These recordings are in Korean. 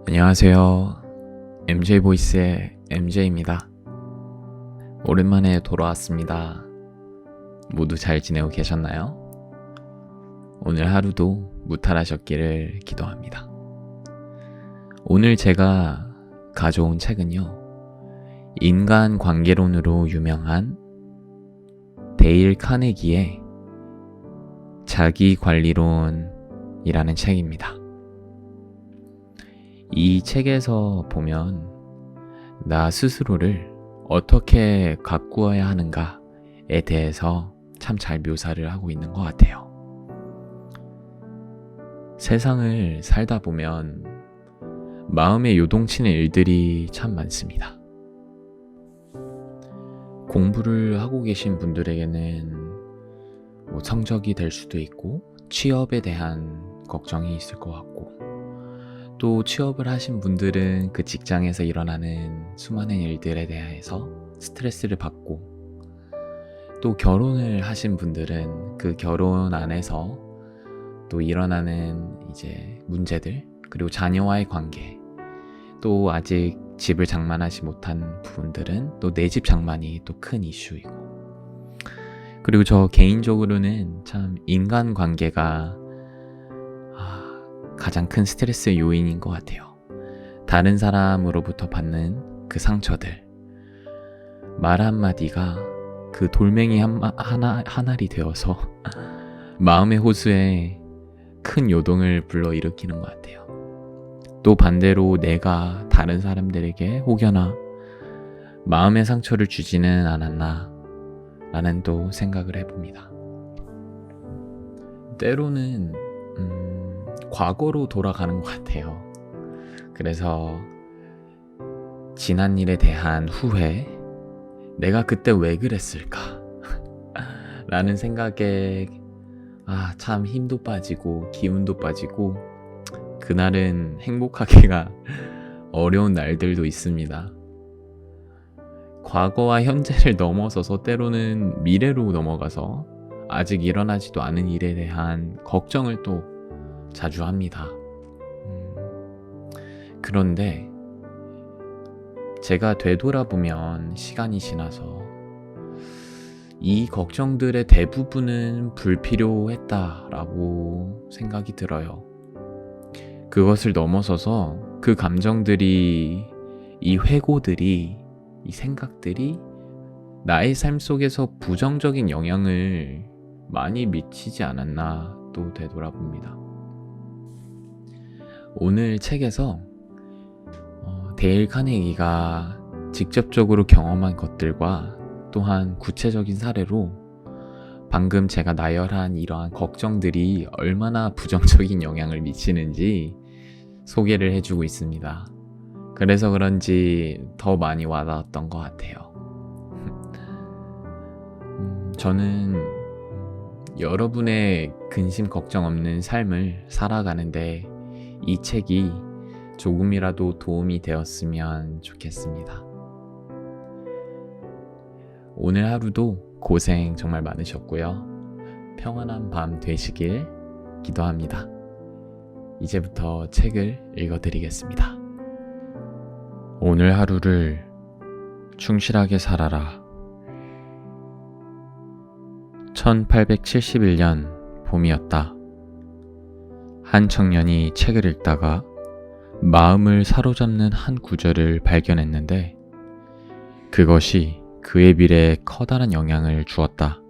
안녕하세요. MJ보이스의 MJ입니다. 오랜만에 돌아왔습니다. 모두 잘 지내고 계셨나요? 오늘 하루도 무탈하셨기를 기도합니다. 오늘 제가 가져온 책은요, 인간관계론으로 유명한 데일 카네기의 자기관리론이라는 책입니다. 이 책에서 보면 나 스스로를 어떻게 가꾸어야 하는가에 대해서 참 잘 묘사를 하고 있는 것 같아요. 세상을 살다 보면 마음에 요동치는 일들이 참 많습니다. 공부를 하고 계신 분들에게는 성적이 될 수도 있고 취업에 대한 걱정이 있을 것 같고, 또 취업을 하신 분들은 그 직장에서 일어나는 수많은 일들에 대해서 스트레스를 받고, 또 결혼을 하신 분들은 그 결혼 안에서 또 일어나는 이제 문제들, 그리고 자녀와의 관계, 또 아직 집을 장만하지 못한 부분들은 또 내 집 장만이 또 큰 이슈이고, 그리고 저 개인적으로는 참 인간관계가 가장 큰 스트레스 요인인 것 같아요. 다른 사람으로부터 받는 그 상처들, 말 한마디가 그 돌멩이 하나리 되어서 마음의 호수에 큰 요동을 불러일으키는 것 같아요. 또 반대로 내가 다른 사람들에게 혹여나 마음의 상처를 주지는 않았나 라는 또 생각을 해봅니다. 때로는 과거로 돌아가는 것 같아요. 그래서 지난 일에 대한 후회, 내가 그때 왜 그랬을까? 라는 생각에 참 힘도 빠지고 기운도 빠지고, 그날은 행복하기가 어려운 날들도 있습니다. 과거와 현재를 넘어서서 때로는 미래로 넘어가서 아직 일어나지도 않은 일에 대한 걱정을 또 자주 합니다. 그런데 제가 되돌아보면 시간이 지나서 이 걱정들의 대부분은 불필요했다라고 생각이 들어요. 그것을 넘어서서 그 감정들이, 이 회고들이, 이 생각들이 나의 삶 속에서 부정적인 영향을 많이 미치지 않았나 또 되돌아봅니다. 오늘 책에서 데일 카네기가 직접적으로 경험한 것들과 또한 구체적인 사례로 방금 제가 나열한 이러한 걱정들이 얼마나 부정적인 영향을 미치는지 소개를 해주고 있습니다. 그래서 그런지 더 많이 와닿았던 것 같아요. 저는 여러분의 근심 걱정 없는 삶을 살아가는데 이 책이 조금이라도 도움이 되었으면 좋겠습니다. 오늘 하루도 고생 정말 많으셨고요. 평안한 밤 되시길 기도합니다. 이제부터 책을 읽어드리겠습니다. 오늘 하루를 충실하게 살아라. 1871년 봄이었다. 한 청년이 책을 읽다가 마음을 사로잡는 한 구절을 발견했는데 그것이 그의 미래에 커다란 영향을 주었다.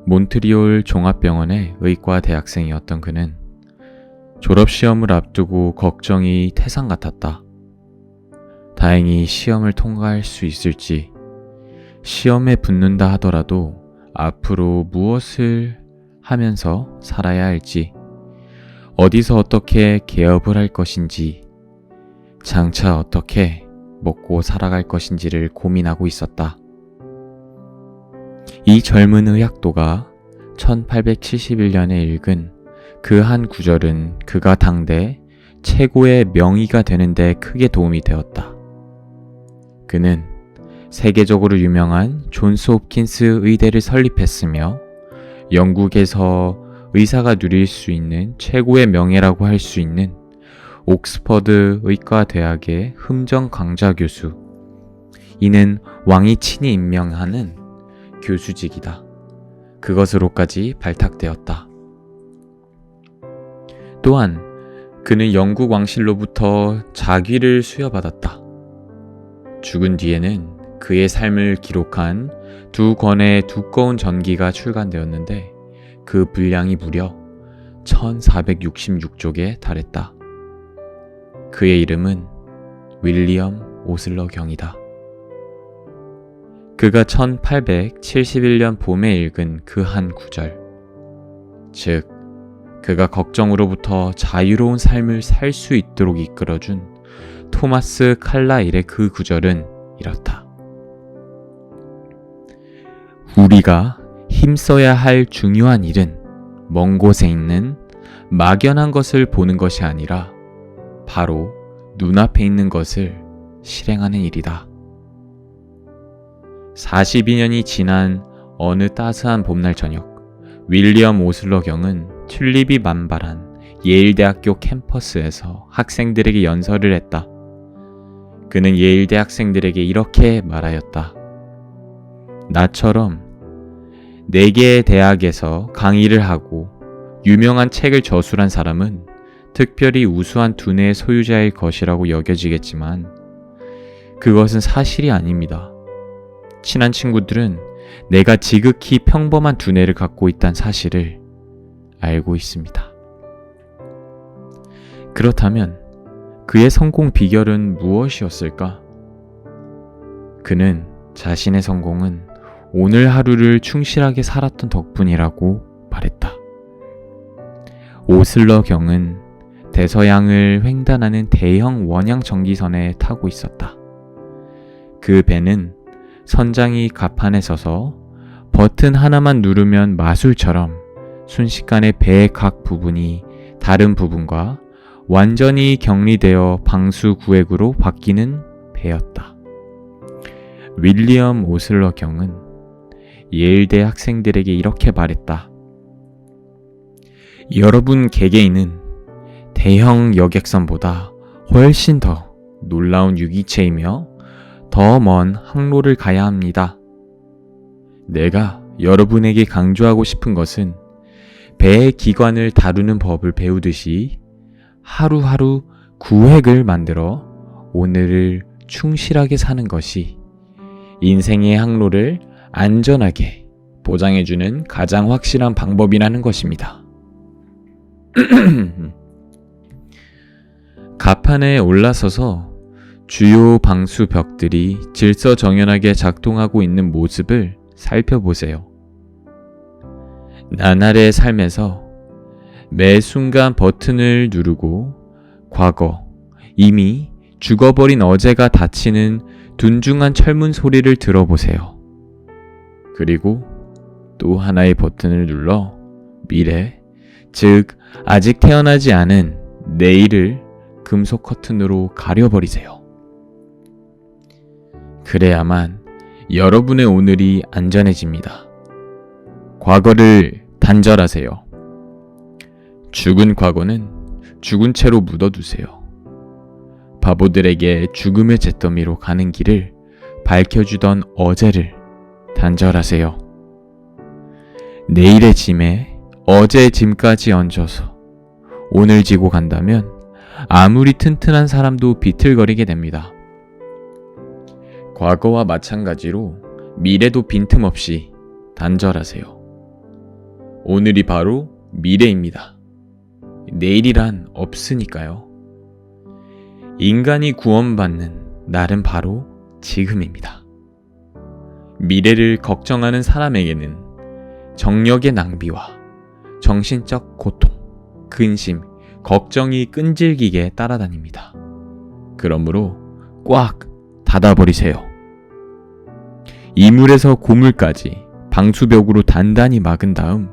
몬트리올 종합병원의 의과 대학생이었던 그는 졸업시험을 앞두고 걱정이 태산 같았다. 다행히 시험을 통과할 수 있을지, 시험에 붙는다 하더라도 앞으로 무엇을 하면서 살아야 할지, 어디서 어떻게 개업을 할 것인지, 장차 어떻게 먹고 살아갈 것인지를 고민하고 있었다. 이 젊은 의학도가 1871년에 읽은 그 한 구절은 그가 당대 최고의 명의가 되는데 크게 도움이 되었다. 그는 세계적으로 유명한 존스 홉킨스 의대를 설립했으며 영국에서 의사가 누릴 수 있는 최고의 명예라고 할 수 있는 옥스퍼드 의과대학의 흠정 강좌 교수. 이는 왕이 친히 임명하는 교수직이다. 그것으로까지 발탁되었다. 또한 그는 영국 왕실로부터 자귀를 수여받았다. 죽은 뒤에는 그의 삶을 기록한 2권의 두꺼운 전기가 출간되었는데 그 분량이 무려 1466쪽에 달했다. 그의 이름은 윌리엄 오슬러 경이다. 그가 1871년 봄에 읽은 그 한 구절, 즉 그가 걱정으로부터 자유로운 삶을 살 수 있도록 이끌어준 토마스 칼라일의 그 구절은 이렇다. 우리가 힘써야 할 중요한 일은 먼 곳에 있는 막연한 것을 보는 것이 아니라 바로 눈앞에 있는 것을 실행하는 일이다. 42년이 지난 어느 따스한 봄날 저녁, 윌리엄 오슬러 경은 튤립이 만발한 예일대학교 캠퍼스에서 학생들에게 연설을 했다. 그는 예일대 학생들에게 이렇게 말하였다. 나처럼 4개의 대학에서 강의를 하고 유명한 책을 저술한 사람은 특별히 우수한 두뇌의 소유자일 것이라고 여겨지겠지만 그것은 사실이 아닙니다. 친한 친구들은 내가 지극히 평범한 두뇌를 갖고 있다는 사실을 알고 있습니다. 그렇다면 그의 성공 비결은 무엇이었을까? 그는 자신의 성공은 오늘 하루를 충실하게 살았던 덕분이라고 말했다. 오슬러 경은 대서양을 횡단하는 대형 원양 전기선에 타고 있었다. 그 배는 선장이 갑판에 서서 버튼 하나만 누르면 마술처럼 순식간에 배의 각 부분이 다른 부분과 완전히 격리되어 방수 구획으로 바뀌는 배였다. 윌리엄 오슬러 경은 예일대 학생들에게 이렇게 말했다. 여러분 개개인은 대형 여객선보다 훨씬 더 놀라운 유기체이며 더 먼 항로를 가야 합니다. 내가 여러분에게 강조하고 싶은 것은 배의 기관을 다루는 법을 배우듯이 하루하루 구획을 만들어 오늘을 충실하게 사는 것이 인생의 항로를 안전하게 보장해주는 가장 확실한 방법이라는 것입니다. 갑판에 올라서서 주요 방수 벽들이 질서정연하게 작동하고 있는 모습을 살펴보세요. 나날의 삶에서 매 순간 버튼을 누르고 과거, 이미 죽어버린 어제가 닫히는 둔중한 철문 소리를 들어보세요. 그리고 또 하나의 버튼을 눌러 미래, 즉 아직 태어나지 않은 내일을 금속 커튼으로 가려버리세요. 그래야만 여러분의 오늘이 안전해집니다. 과거를 단절하세요. 죽은 과거는 죽은 채로 묻어두세요. 바보들에게 죽음의 잿더미로 가는 길을 밝혀주던 어제를 단절하세요. 내일의 짐에 어제의 짐까지 얹어서 오늘 지고 간다면 아무리 튼튼한 사람도 비틀거리게 됩니다. 과거와 마찬가지로 미래도 빈틈없이 단절하세요. 오늘이 바로 미래입니다. 내일이란 없으니까요. 인간이 구원받는 날은 바로 지금입니다. 미래를 걱정하는 사람에게는 정력의 낭비와 정신적 고통, 근심, 걱정이 끈질기게 따라다닙니다. 그러므로 꽉 닫아버리세요. 이물에서 고물까지 방수벽으로 단단히 막은 다음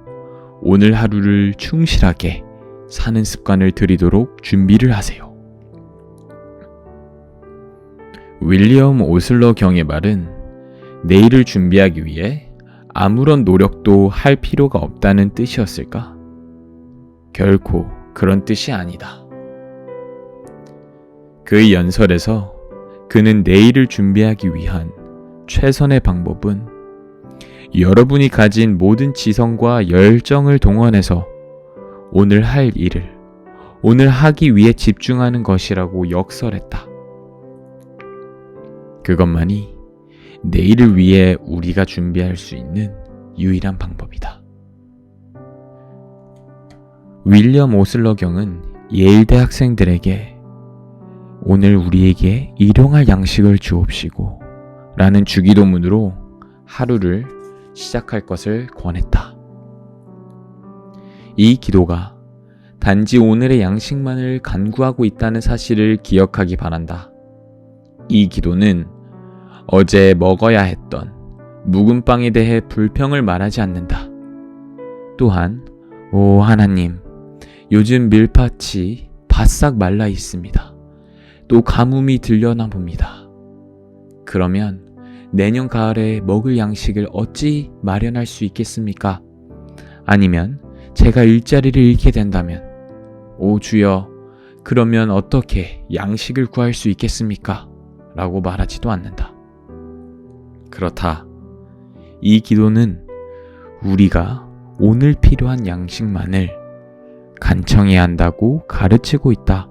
오늘 하루를 충실하게 사는 습관을 들이도록 준비를 하세요. 윌리엄 오슬러 경의 말은 내일을 준비하기 위해 아무런 노력도 할 필요가 없다는 뜻이었을까? 결코 그런 뜻이 아니다. 그 연설에서 그는 내일을 준비하기 위한 최선의 방법은 여러분이 가진 모든 지성과 열정을 동원해서 오늘 할 일을 오늘 하기 위해 집중하는 것이라고 역설했다. 그것만이 내일을 위해 우리가 준비할 수 있는 유일한 방법이다. 윌리엄 오슬러 경은 예일대 학생들에게 오늘 우리에게 일용할 양식을 주옵시고 라는 주기도문으로 하루를 시작할 것을 권했다. 이 기도가 단지 오늘의 양식만을 간구하고 있다는 사실을 기억하기 바란다. 이 기도는 어제 먹어야 했던 묵은 빵에 대해 불평을 말하지 않는다. 또한 오 하나님, 요즘 밀밭이 바싹 말라 있습니다. 또 가뭄이 들려나 봅니다. 그러면 내년 가을에 먹을 양식을 어찌 마련할 수 있겠습니까? 아니면 제가 일자리를 잃게 된다면 오 주여, 그러면 어떻게 양식을 구할 수 있겠습니까? 라고 말하지도 않는다. 그렇다. 이 기도는 우리가 오늘 필요한 양식만을 간청해야 한다고 가르치고 있다.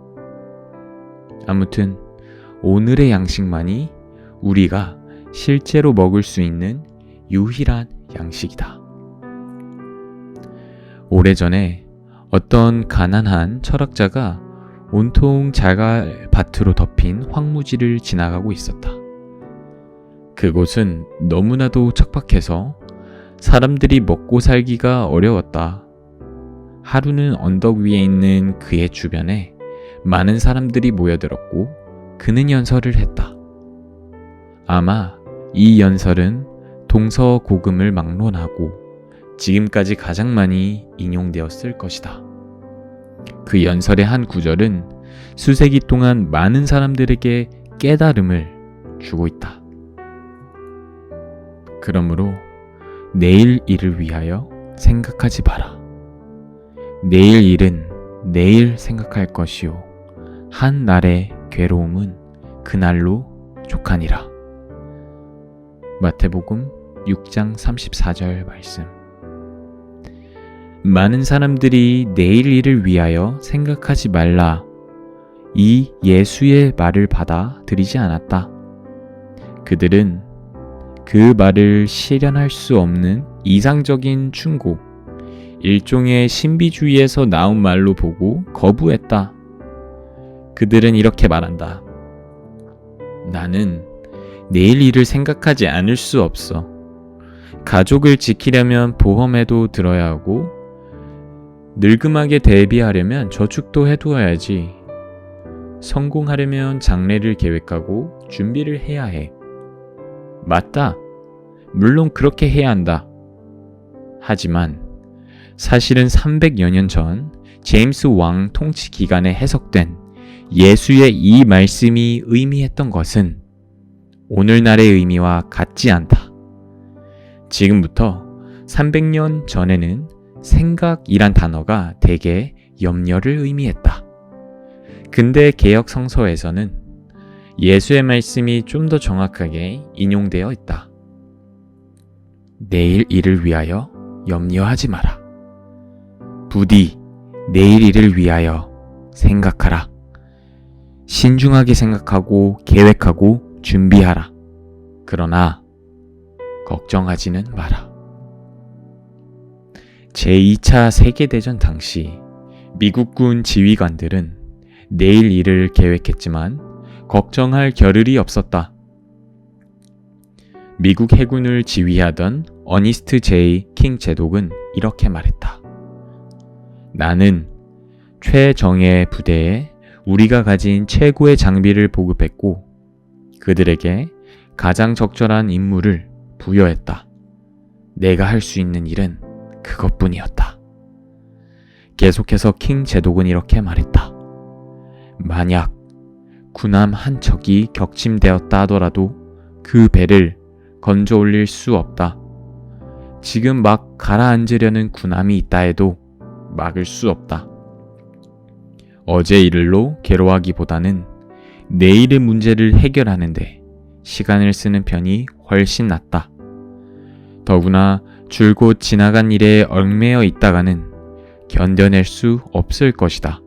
아무튼 오늘의 양식만이 우리가 실제로 먹을 수 있는 유일한 양식이다. 오래전에 어떤 가난한 철학자가 온통 자갈밭으로 덮인 황무지를 지나가고 있었다. 그곳은 너무나도 척박해서 사람들이 먹고 살기가 어려웠다. 하루는 언덕 위에 있는 그의 주변에 많은 사람들이 모여들었고 그는 연설을 했다. 아마 이 연설은 동서고금을 막론하고 지금까지 가장 많이 인용되었을 것이다. 그 연설의 한 구절은 수세기 동안 많은 사람들에게 깨달음을 주고 있다. 그러므로 내일 일을 위하여 생각하지 마라. 내일 일은 내일 생각할 것이요 한 날의 괴로움은 그날로 족하니라. 마태복음 6장 34절 말씀. 많은 사람들이 내일 일을 위하여 생각하지 말라, 이 예수의 말을 받아들이지 않았다. 그들은 그 말을 실현할 수 없는 이상적인 충고, 일종의 신비주의에서 나온 말로 보고 거부했다. 그들은 이렇게 말한다. 나는 내일 일을 생각하지 않을 수 없어. 가족을 지키려면 보험에도 들어야 하고 늙음하게 대비하려면 저축도 해두어야지. 성공하려면 장래를 계획하고 준비를 해야 해. 맞다. 물론 그렇게 해야 한다. 하지만 사실은 300여 년 전 제임스 왕 통치 기간에 해석된 예수의 이 말씀이 의미했던 것은 오늘날의 의미와 같지 않다. 지금부터 300년 전에는 생각이란 단어가 대개 염려를 의미했다. 근대 개역 성서에서는 예수의 말씀이 좀 더 정확하게 인용되어 있다. 내일 일을 위하여 염려하지 마라. 부디 내일 일을 위하여 생각하라. 신중하게 생각하고 계획하고 준비하라. 그러나 걱정하지는 마라. 제2차 세계대전 당시 미국군 지휘관들은 내일 일을 계획했지만 걱정할 겨를이 없었다. 미국 해군을 지휘하던 어니스트 제이 킹 제독은 이렇게 말했다. 나는 최정예 부대에 우리가 가진 최고의 장비를 보급했고 그들에게 가장 적절한 임무를 부여했다. 내가 할 수 있는 일은 그것뿐이었다. 계속해서 킹 제독은 이렇게 말했다. 만약 군함 한 척이 격침되었다 하더라도 그 배를 건져 올릴 수 없다. 지금 막 가라앉으려는 군함이 있다 해도 막을 수 없다. 어제 일로 괴로워하기보다는 내일의 문제를 해결하는데 시간을 쓰는 편이 훨씬 낫다. 더구나 줄곧 지나간 일에 얽매여 있다가는 견뎌낼 수 없을 것이다.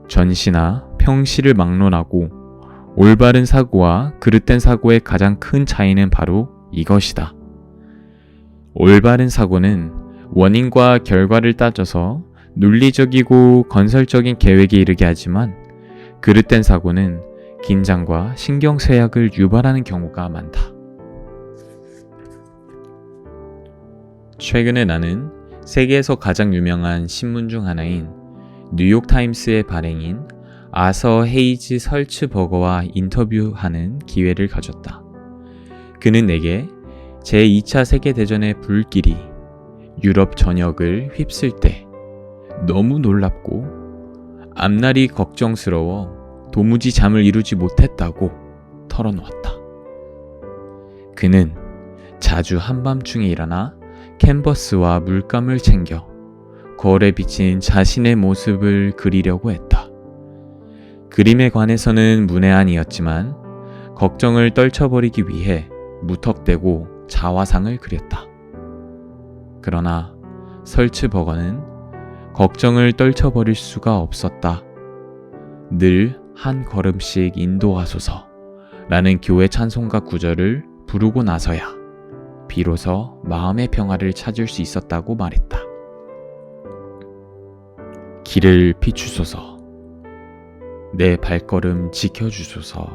전시나 평시를 막론하고 올바른 사고와 그릇된 사고의 가장 큰 차이는 바로 이것이다. 올바른 사고는 원인과 결과를 따져서 논리적이고 건설적인 계획에 이르게 하지만 그릇된 사고는 긴장과 신경쇠약을 유발하는 경우가 많다. 최근에 나는 세계에서 가장 유명한 신문 중 하나인 뉴욕타임스의 발행인 아서 헤이즈 설츠버거와 인터뷰하는 기회를 가졌다. 그는 내게 제2차 세계대전의 불길이 유럽 전역을 휩쓸 때 너무 놀랍고 앞날이 걱정스러워 도무지 잠을 이루지 못했다고 털어놓았다. 그는 자주 한밤중에 일어나 캔버스와 물감을 챙겨 거울에 비친 자신의 모습을 그리려고 했다. 그림에 관해서는 문외한이었지만 걱정을 떨쳐버리기 위해 무턱대고 자화상을 그렸다. 그러나 설츠버거는 걱정을 떨쳐버릴 수가 없었다. 늘 한 걸음씩 인도하소서 라는 교회 찬송가 구절을 부르고 나서야 비로소 마음의 평화를 찾을 수 있었다고 말했다. 길을 비추소서. 내 발걸음 지켜주소서.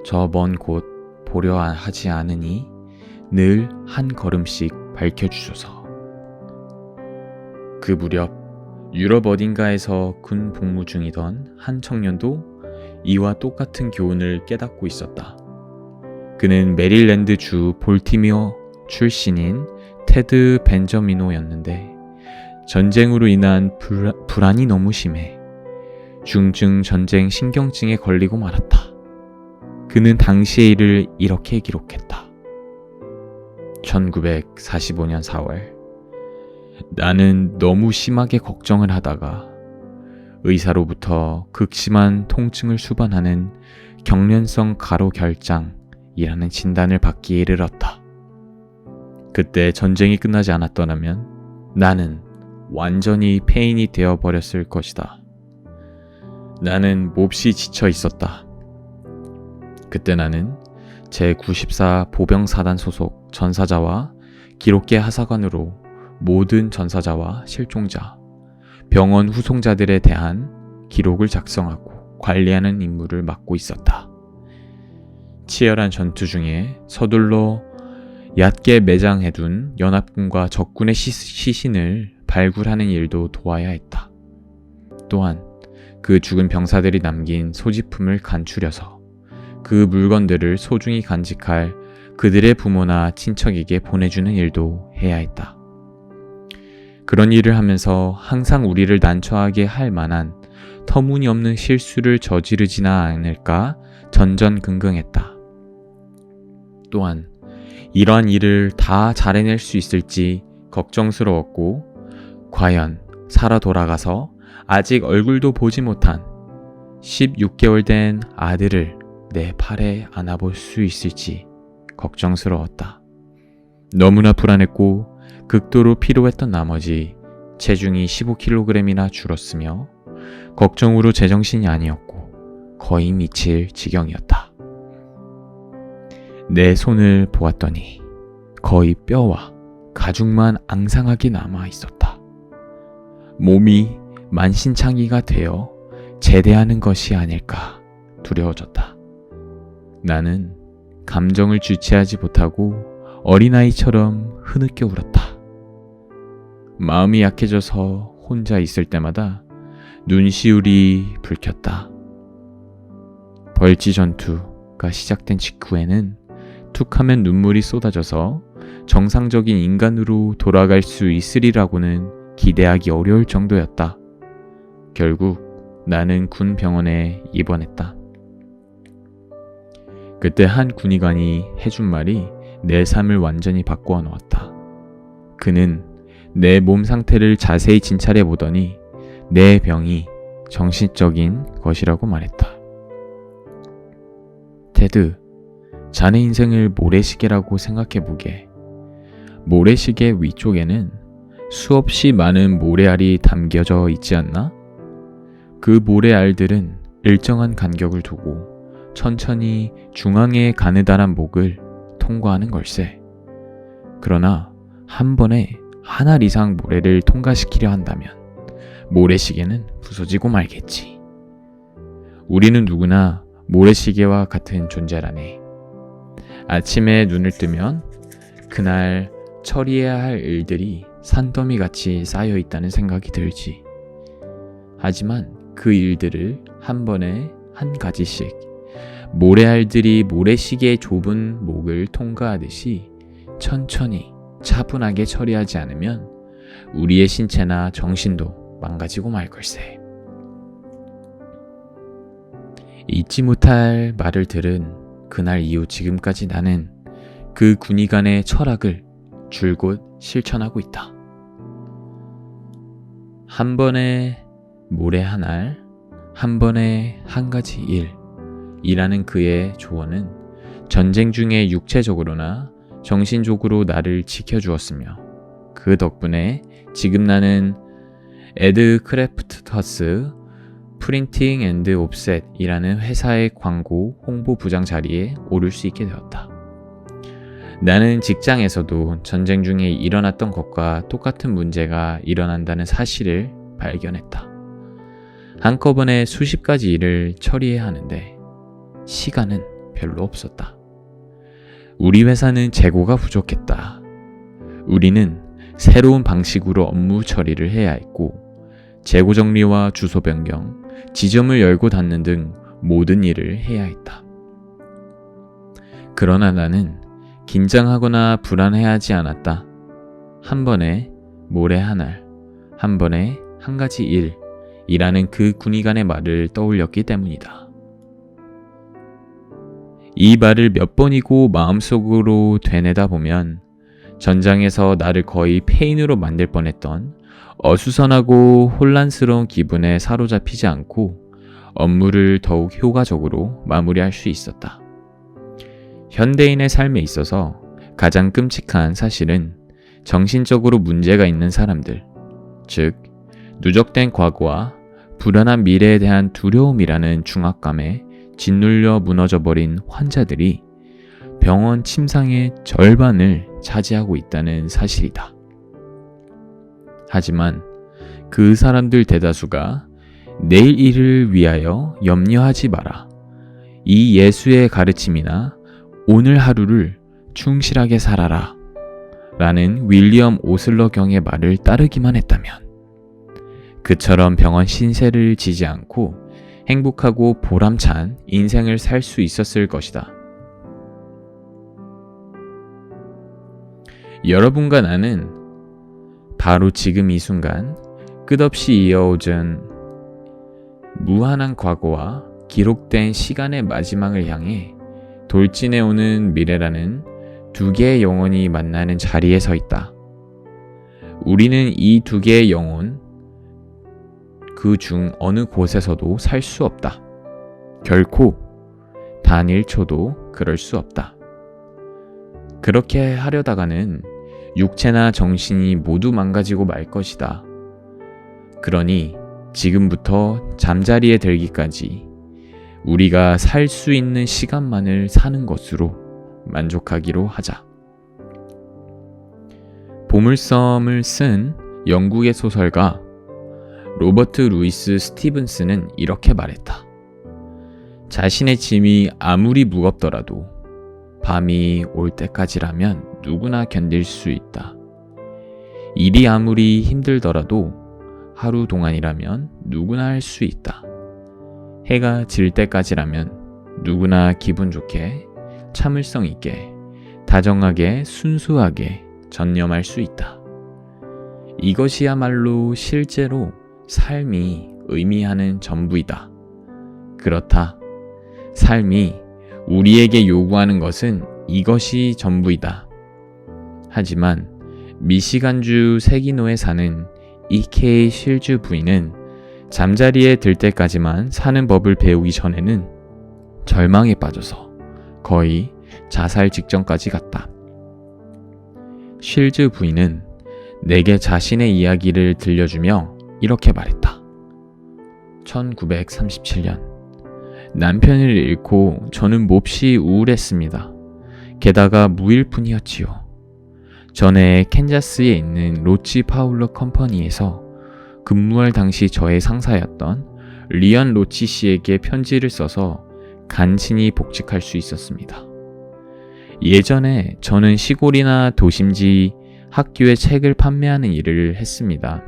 저 먼 곳 보려 하지 않으니 늘 한 걸음씩 밝혀주소서. 그 무렵 유럽 어딘가에서 군 복무 중이던 한 청년도 이와 똑같은 교훈을 깨닫고 있었다. 그는 메릴랜드 주 볼티모어 출신인 테드 벤저미노였는데 전쟁으로 인한 불안이 너무 심해 중증 전쟁 신경증에 걸리고 말았다. 그는 당시의 일을 이렇게 기록했다. 1945년 4월 나는 너무 심하게 걱정을 하다가 의사로부터 극심한 통증을 수반하는 경련성 가로결장이라는 진단을 받기에 이르렀다. 그때 전쟁이 끝나지 않았더라면 나는 완전히 폐인이 되어버렸을 것이다. 나는 몹시 지쳐 있었다. 그때 나는 제94 보병사단 소속 전사자와 기록계 하사관으로 모든 전사자와 실종자, 병원 후송자들에 대한 기록을 작성하고 관리하는 임무를 맡고 있었다. 치열한 전투 중에 서둘러 얕게 매장해둔 연합군과 적군의 시신을 발굴하는 일도 도와야 했다. 또한 그 죽은 병사들이 남긴 소지품을 간추려서 그 물건들을 소중히 간직할 그들의 부모나 친척에게 보내주는 일도 해야 했다. 그런 일을 하면서 항상 우리를 난처하게 할 만한 터무니없는 실수를 저지르지나 않을까 전전긍긍했다. 또한 이러한 일을 다 잘해낼 수 있을지 걱정스러웠고 과연 살아 돌아가서 아직 얼굴도 보지 못한 16개월 된 아들을 내 팔에 안아볼 수 있을지 걱정스러웠다. 너무나 불안했고 극도로 피로했던 나머지 체중이 15kg이나 줄었으며 걱정으로 제정신이 아니었고 거의 미칠 지경이었다. 내 손을 보았더니 거의 뼈와 가죽만 앙상하게 남아 있었다. 몸이 만신창이가 되어 제대하는 것이 아닐까 두려워졌다. 나는 감정을 주체하지 못하고 어린아이처럼 흐느껴 울었다. 마음이 약해져서 혼자 있을 때마다 눈시울이 붉혔다. 벌지 전투가 시작된 직후에는 툭하면 눈물이 쏟아져서 정상적인 인간으로 돌아갈 수 있으리라고는 기대하기 어려울 정도였다. 결국 나는 군 병원에 입원했다. 그때 한 군의관이 해준 말이 내 삶을 완전히 바꾸어 놓았다. 그는 내 몸 상태를 자세히 진찰해 보더니 내 병이 정신적인 것이라고 말했다. 테드, 자네 인생을 모래시계라고 생각해보게. 모래시계 위쪽에는 수없이 많은 모래알이 담겨져 있지 않나? 그 모래알들은 일정한 간격을 두고 천천히 중앙의 가느다란 목을 통과하는 걸세. 그러나 한 번에 한 알 이상 모래를 통과시키려 한다면 모래시계는 부서지고 말겠지. 우리는 누구나 모래시계와 같은 존재라네. 아침에 눈을 뜨면 그날 처리해야 할 일들이 산더미같이 쌓여 있다는 생각이 들지. 하지만 그 일들을 한 번에 한 가지씩 모래알들이 모래시계의 좁은 목을 통과하듯이 천천히 차분하게 처리하지 않으면 우리의 신체나 정신도 망가지고 말 걸세. 잊지 못할 말을 들은 그날 이후 지금까지 나는 그 군의관의 철학을 줄곧 실천하고 있다. 한 번에 모래 한 알, 한 번에 한 가지 일이라는 그의 조언은 전쟁 중에 육체적으로나 정신적으로 나를 지켜주었으며 그 덕분에 지금 나는 에드 크래프터스 프린팅 앤드 옵셋이라는 회사의 광고 홍보 부장 자리에 오를 수 있게 되었다. 나는 직장에서도 전쟁 중에 일어났던 것과 똑같은 문제가 일어난다는 사실을 발견했다. 한꺼번에 수십 가지 일을 처리해야 하는데 시간은 별로 없었다. 우리 회사는 재고가 부족했다. 우리는 새로운 방식으로 업무 처리를 해야 했고 재고 정리와 주소 변경, 지점을 열고 닫는 등 모든 일을 해야 했다. 그러나 나는 긴장하거나 불안해하지 않았다. 한 번에 모래 한 알, 한 번에 한 가지 일이라는 그 군의관의 말을 떠올렸기 때문이다. 이 말을 몇 번이고 마음속으로 되뇌다 보면 전장에서 나를 거의 폐인으로 만들 뻔했던 어수선하고 혼란스러운 기분에 사로잡히지 않고 업무를 더욱 효과적으로 마무리할 수 있었다. 현대인의 삶에 있어서 가장 끔찍한 사실은 정신적으로 문제가 있는 사람들, 즉 누적된 과거와 불안한 미래에 대한 두려움이라는 중압감에 짓눌려 무너져버린 환자들이 병원 침상의 절반을 차지하고 있다는 사실이다. 하지만 그 사람들 대다수가 내일 일을 위하여 염려하지 마라. 이 예수의 가르침이나 오늘 하루를 충실하게 살아라. 라는 윌리엄 오슬러 경의 말을 따르기만 했다면 그처럼 병원 신세를 지지 않고 행복하고 보람찬 인생을 살 수 있었을 것이다. 여러분과 나는 바로 지금 이 순간 끝없이 이어오던 무한한 과거와 기록된 시간의 마지막을 향해 돌진해오는 미래라는 두 개의 영혼이 만나는 자리에 서 있다. 우리는 이 두 개의 영혼, 그 중 어느 곳에서도 살 수 없다. 결코 단 1초도 그럴 수 없다. 그렇게 하려다가는 육체나 정신이 모두 망가지고 말 것이다. 그러니 지금부터 잠자리에 들기까지 우리가 살 수 있는 시간만을 사는 것으로 만족하기로 하자. 보물섬을 쓴 영국의 소설가 로버트 루이스 스티븐스는 이렇게 말했다. 자신의 짐이 아무리 무겁더라도 밤이 올 때까지라면 누구나 견딜 수 있다. 일이 아무리 힘들더라도 하루 동안이라면 누구나 할 수 있다. 해가 질 때까지라면 누구나 기분 좋게, 참을성 있게, 다정하게, 순수하게 전념할 수 있다. 이것이야말로 실제로 삶이 의미하는 전부이다. 그렇다. 삶이 우리에게 요구하는 것은 이것이 전부이다. 하지만 미시간주 세기노에 사는 E.K. 실즈 부인은 잠자리에 들 때까지만 사는 법을 배우기 전에는 절망에 빠져서 거의 자살 직전까지 갔다. 쉴즈 부인은 내게 자신의 이야기를 들려주며 이렇게 말했다. 1937년 남편을 잃고 저는 몹시 우울했습니다. 게다가 무일푼이었지요. 전에 캔자스에 있는 로치 파울러 컴퍼니에서 근무할 당시 저의 상사였던 리언 로치 씨에게 편지를 써서 간신히 복직할 수 있었습니다. 예전에 저는 시골이나 도심지 학교에 책을 판매하는 일을 했습니다.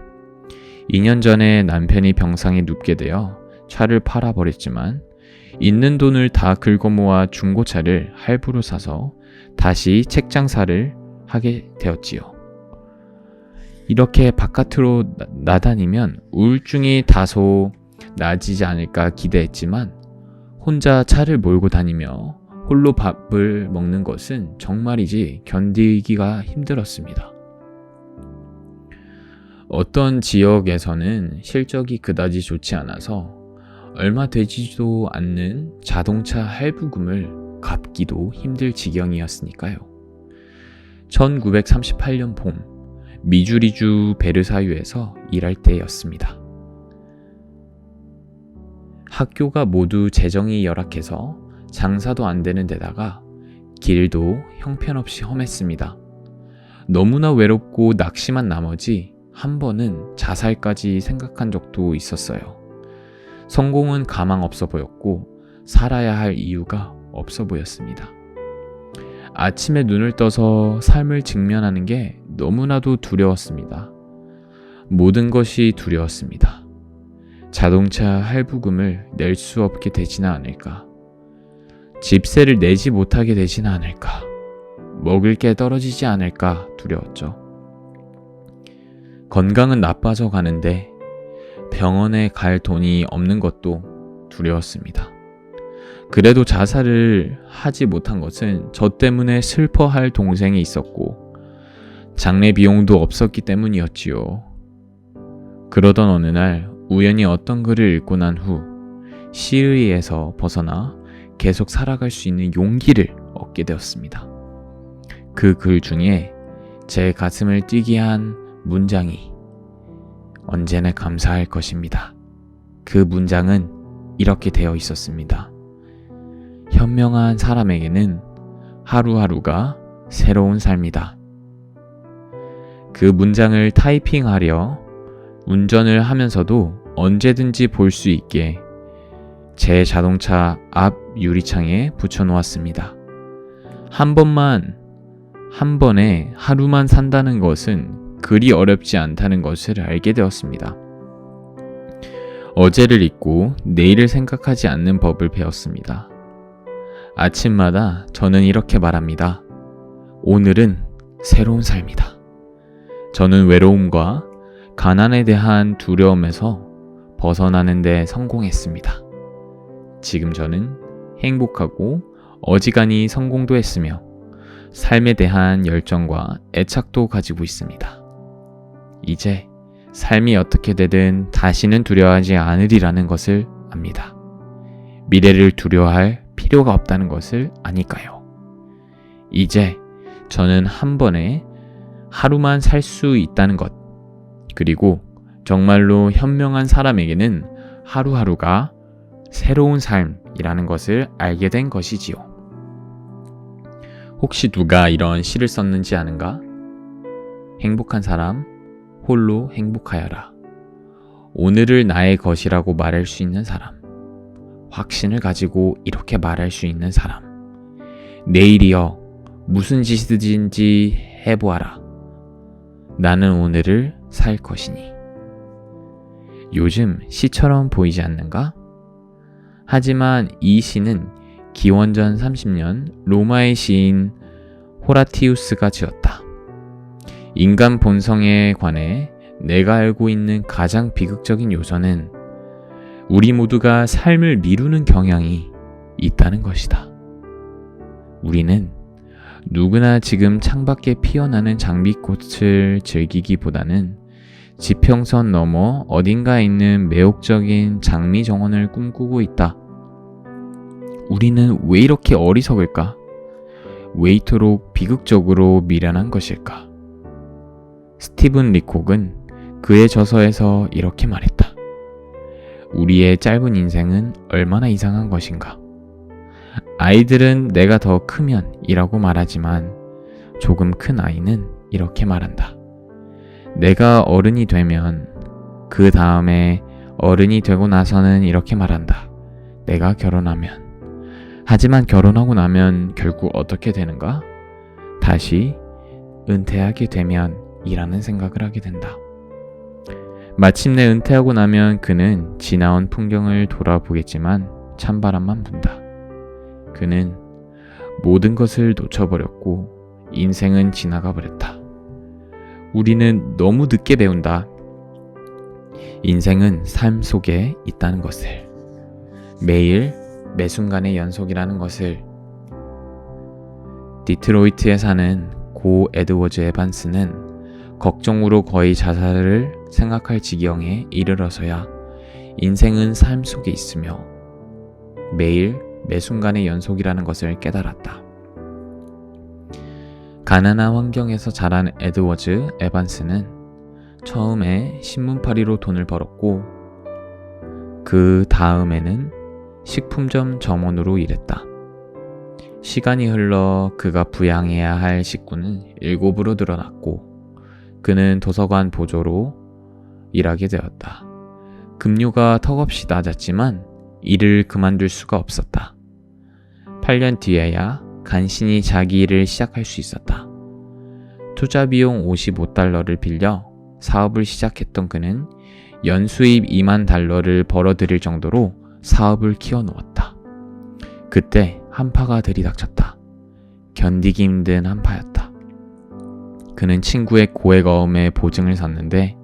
2년 전에 남편이 병상에 눕게 되어 차를 팔아버렸지만 있는 돈을 다 긁어모아 중고차를 할부로 사서 다시 책 장사를 하게 되었지요. 이렇게 바깥으로 나다니면 우울증이 다소 나아지지 않을까 기대했지만 혼자 차를 몰고 다니며 홀로 밥을 먹는 것은 정말이지 견디기가 힘들었습니다. 어떤 지역에서는 실적이 그다지 좋지 않아서 얼마 되지도 않는 자동차 할부금을 갚기도 힘들 지경이었으니까요. 1938년 봄, 미주리주 베르사유에서 일할 때였습니다. 학교가 모두 재정이 열악해서 장사도 안 되는 데다가 길도 형편없이 험했습니다. 너무나 외롭고 낙심한 나머지 한 번은 자살까지 생각한 적도 있었어요. 성공은 가망 없어 보였고 살아야 할 이유가 없어 보였습니다. 아침에 눈을 떠서 삶을 직면하는 게 너무나도 두려웠습니다. 모든 것이 두려웠습니다. 자동차 할부금을 낼 수 없게 되지는 않을까? 집세를 내지 못하게 되지는 않을까? 먹을 게 떨어지지 않을까 두려웠죠. 건강은 나빠져 가는데 병원에 갈 돈이 없는 것도 두려웠습니다. 그래도 자살을 하지 못한 것은 저 때문에 슬퍼할 동생이 있었고 장례 비용도 없었기 때문이었지요. 그러던 어느 날 우연히 어떤 글을 읽고 난 후 시의에서 벗어나 계속 살아갈 수 있는 용기를 얻게 되었습니다. 그 글 중에 제 가슴을 뛰게 한 문장이 언제나 감사할 것입니다. 그 문장은 이렇게 되어 있었습니다. 현명한 사람에게는 하루하루가 새로운 삶이다. 그 문장을 타이핑하려 운전을 하면서도 언제든지 볼 수 있게 제 자동차 앞 유리창에 붙여놓았습니다. 한 번에 하루만 산다는 것은 그리 어렵지 않다는 것을 알게 되었습니다. 어제를 잊고 내일을 생각하지 않는 법을 배웠습니다. 아침마다 저는 이렇게 말합니다. 오늘은 새로운 삶이다. 저는 외로움과 가난에 대한 두려움에서 벗어나는 데 성공했습니다. 지금 저는 행복하고 어지간히 성공도 했으며 삶에 대한 열정과 애착도 가지고 있습니다. 이제 삶이 어떻게 되든 다시는 두려워하지 않으리라는 것을 압니다. 미래를 두려워할 필요가 없다는 것을 아니까요. 이제 저는 한 번에 하루만 살 수 있다는 것, 그리고 정말로 현명한 사람에게는 하루하루가 새로운 삶이라는 것을 알게 된 것이지요. 혹시 누가 이런 시를 썼는지 아는가? 행복한 사람, 홀로 행복하여라. 오늘을 나의 것이라고 말할 수 있는 사람, 확신을 가지고 이렇게 말할 수 있는 사람, 내일이여 무슨 짓이든지 해보아라. 나는 오늘을 살 것이니. 요즘 시처럼 보이지 않는가? 하지만 이 시는 기원전 30년 로마의 시인 호라티우스가 지었다. 인간 본성에 관해 내가 알고 있는 가장 비극적인 요소는 우리 모두가 삶을 미루는 경향이 있다는 것이다. 우리는 누구나 지금 창밖에 피어나는 장미꽃을 즐기기보다는 지평선 너머 어딘가에 있는 매혹적인 장미 정원을 꿈꾸고 있다. 우리는 왜 이렇게 어리석을까? 왜 이토록 비극적으로 미련한 것일까? 스티븐 리콕은 그의 저서에서 이렇게 말했다. 우리의 짧은 인생은 얼마나 이상한 것인가? 아이들은 내가 더 크면 이라고 말하지만 조금 큰 아이는 이렇게 말한다. 내가 어른이 되면, 그 다음에 어른이 되고 나서는 이렇게 말한다. 내가 결혼하면. 하지만 결혼하고 나면 결국 어떻게 되는가? 다시 은퇴하게 되면 이라는 생각을 하게 된다. 마침내 은퇴하고 나면 그는 지나온 풍경을 돌아보겠지만 찬바람만 분다. 그는 모든 것을 놓쳐버렸고 인생은 지나가 버렸다. 우리는 너무 늦게 배운다. 인생은 삶 속에 있다는 것을, 매일 매 순간의 연속이라는 것을. 디트로이트에 사는 고 에드워즈 에반스는 걱정으로 거의 자살을 생각할 지경에 이르러서야 인생은 삶 속에 있으며 매일 매 순간의 연속이라는 것을 깨달았다. 가난한 환경에서 자란 에드워즈 에반스는 처음에 신문팔이로 돈을 벌었고 그 다음에는 식품점 점원으로 일했다. 시간이 흘러 그가 부양해야 할 식구는 7으로 늘어났고 그는 도서관 보조로 일하게 되었다. 급료가 턱없이 낮았지만 일을 그만둘 수가 없었다. 8년 뒤에야 간신히 자기 일을 시작할 수 있었다. 투자 비용 $55를 빌려 사업을 시작했던 그는 연수입 $20,000를 벌어들일 정도로 사업을 키워놓았다. 그때 한파가 들이닥쳤다. 견디기 힘든 한파였다. 그는 친구의 고액 어음에 보증을 섰는데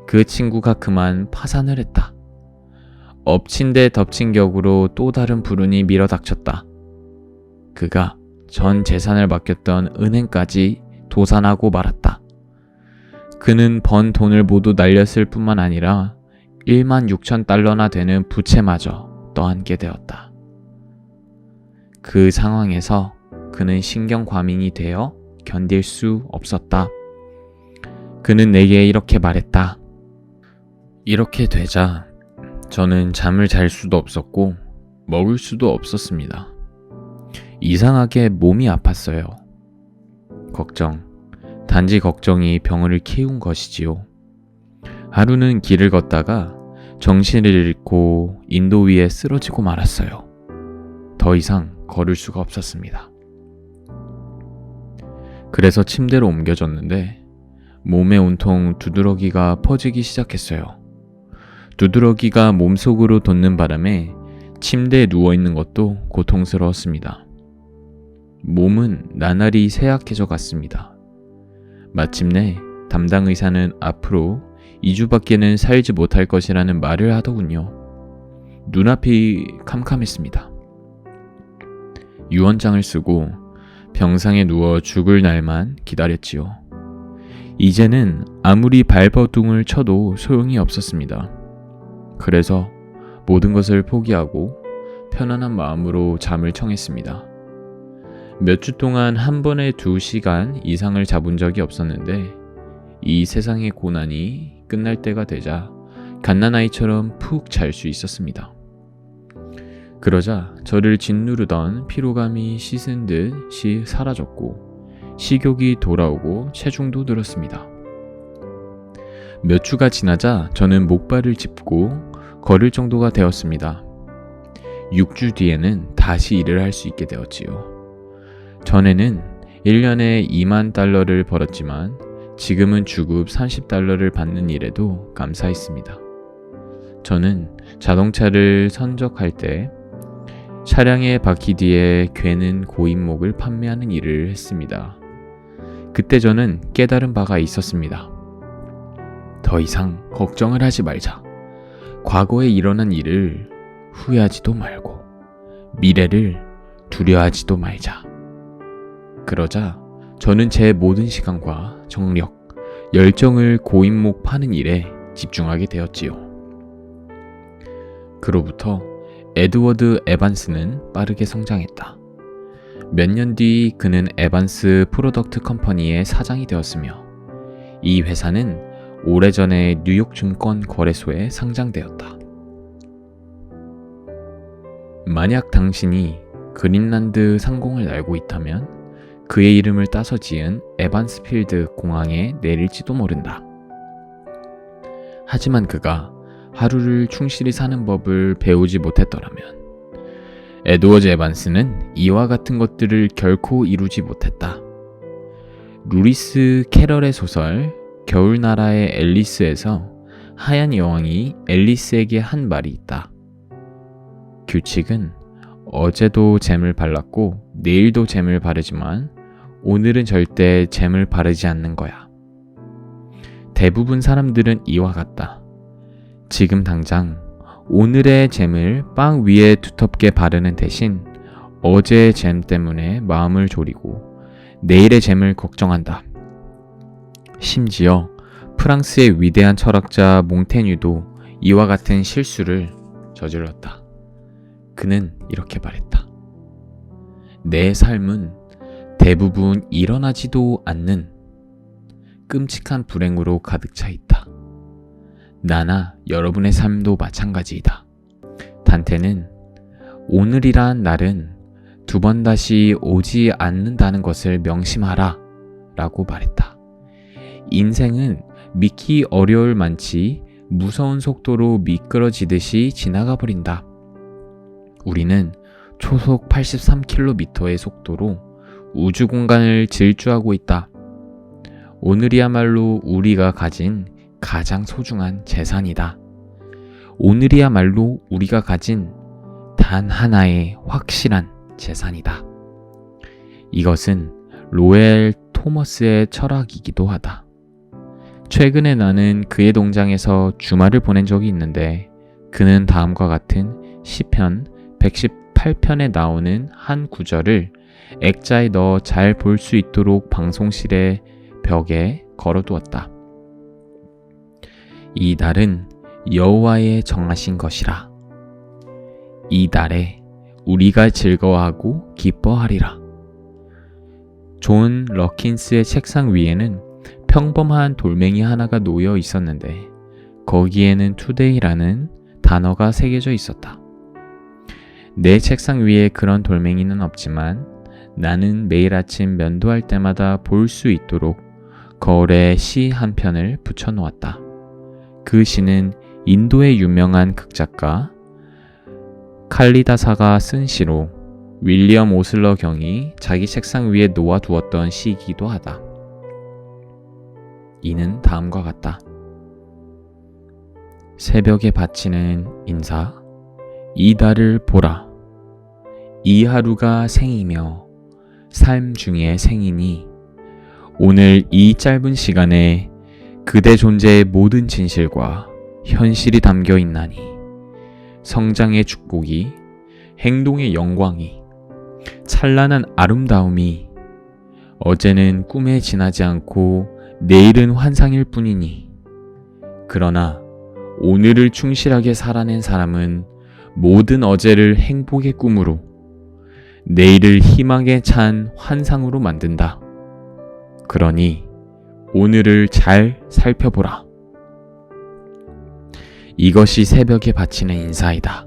그 친구가 그만 파산을 했다. 엎친 데 덮친 격으로 또 다른 불운이 밀어닥쳤다. 그가 전 재산을 맡겼던 은행까지 도산하고 말았다. 그는 번 돈을 모두 날렸을 뿐만 아니라 $16,000나 되는 부채마저 떠안게 되었다. 그 상황에서 그는 신경과민이 되어 견딜 수 없었다. 그는 내게 이렇게 말했다. 이렇게 되자 저는 잠을 잘 수도 없었고 먹을 수도 없었습니다. 이상하게 몸이 아팠어요. 단지 걱정이 병을 키운 것이지요. 하루는 길을 걷다가 정신을 잃고 인도 위에 쓰러지고 말았어요. 더 이상 걸을 수가 없었습니다. 그래서 침대로 옮겨졌는데 몸에 온통 두드러기가 퍼지기 시작했어요. 두드러기가 몸속으로 돋는 바람에 침대에 누워있는 것도 고통스러웠습니다. 몸은 나날이 쇠약해져 갔습니다. 마침내 담당 의사는 앞으로 2주밖에는 살지 못할 것이라는 말을 하더군요. 눈앞이 캄캄했습니다. 유언장을 쓰고 병상에 누워 죽을 날만 기다렸지요. 이제는 아무리 발버둥을 쳐도 소용이 없었습니다. 그래서 모든 것을 포기하고 편안한 마음으로 잠을 청했습니다. 몇 주 동안 한 번에 2시간 이상을 자본 적이 없었는데 이 세상의 고난이 끝날 때가 되자 갓난아이처럼 푹 잘 수 있었습니다. 그러자 저를 짓누르던 피로감이 씻은 듯이 사라졌고 식욕이 돌아오고 체중도 늘었습니다. 몇 주가 지나자 저는 목발을 짚고 걸을 정도가 되었습니다. 6주 뒤에는 다시 일을 할 수 있게 되었지요. 전에는 1년에 $20,000를 벌었지만 지금은 주급 $30를 받는 일에도 감사했습니다. 저는 자동차를 선적할 때 차량의 바퀴 뒤에 괴는 고인목을 판매하는 일을 했습니다. 그때 저는 깨달은 바가 있었습니다. 더 이상 걱정을 하지 말자. 과거에 일어난 일을 후회하지도 말고 미래를 두려워하지도 말자. 그러자 저는 제 모든 시간과 정력, 열정을 고인목 파는 일에 집중하게 되었지요. 그로부터 에드워드 에반스는 빠르게 성장했다. 몇 년 뒤 그는 에반스 프로덕트 컴퍼니의 사장이 되었으며 이 회사는 오래전에 뉴욕 증권 거래소에 상장되었다. 만약 당신이 그린란드 상공을 알고 있다면 그의 이름을 따서 지은 에반스필드 공항에 내릴지도 모른다. 하지만 그가 하루를 충실히 사는 법을 배우지 못했더라면 에드워드 에반스는 이와 같은 것들을 결코 이루지 못했다. 루이스 캐럴의 소설 겨울나라의 앨리스에서 하얀 여왕이 앨리스에게 한 말이 있다. 규칙은 어제도 잼을 발랐고 내일도 잼을 바르지만 오늘은 절대 잼을 바르지 않는 거야. 대부분 사람들은 이와 같다. 지금 당장 오늘의 잼을 빵 위에 두텁게 바르는 대신 어제의 잼 때문에 마음을 졸이고 내일의 잼을 걱정한다. 심지어 프랑스의 위대한 철학자 몽테뉴도 이와 같은 실수를 저질렀다. 그는 이렇게 말했다. 내 삶은 대부분 일어나지도 않는 끔찍한 불행으로 가득 차 있다. 나나 여러분의 삶도 마찬가지이다. 단테는 오늘이란 날은 두 번 다시 오지 않는다는 것을 명심하라 라고 말했다. 인생은 믿기 어려울 만치 무서운 속도로 미끄러지듯이 지나가 버린다. 우리는 초속 83km의 속도로 우주 공간을 질주하고 있다. 오늘이야말로 우리가 가진 가장 소중한 재산이다. 오늘이야말로 우리가 가진 단 하나의 확실한 재산이다. 이것은 로엘 토머스의 철학이기도 하다. 최근에 나는 그의 동장에서 주말을 보낸 적이 있는데 그는 다음과 같은 시편 118편에 나오는 한 구절을 액자에 넣어 잘 볼 수 있도록 방송실의 벽에 걸어두었다. 이 날은 여호와의 정하신 것이라. 이 날에 우리가 즐거워하고 기뻐하리라. 존 러킨스의 책상 위에는 평범한 돌멩이 하나가 놓여 있었는데 거기에는 투데이라는 단어가 새겨져 있었다. 내 책상 위에 그런 돌멩이는 없지만 나는 매일 아침 면도할 때마다 볼 수 있도록 거울에 시 한 편을 붙여놓았다. 그 시는 인도의 유명한 극작가 칼리다사가 쓴 시로 윌리엄 오슬러 경이 자기 책상 위에 놓아두었던 시이기도 하다. 이는 다음과 같다. 새벽에 바치는 인사, 이 달을 보라. 이 하루가 생이며 삶 중의 생이니 오늘 이 짧은 시간에 그대 존재의 모든 진실과 현실이 담겨 있나니 성장의 축복이, 행동의 영광이, 찬란한 아름다움이 어제는 꿈에 지나지 않고 내일은 환상일 뿐이니 그러나 오늘을 충실하게 살아낸 사람은 모든 어제를 행복의 꿈으로 내일을 희망에 찬 환상으로 만든다. 그러니 오늘을 잘 살펴보라. 이것이 새벽에 바치는 인사이다.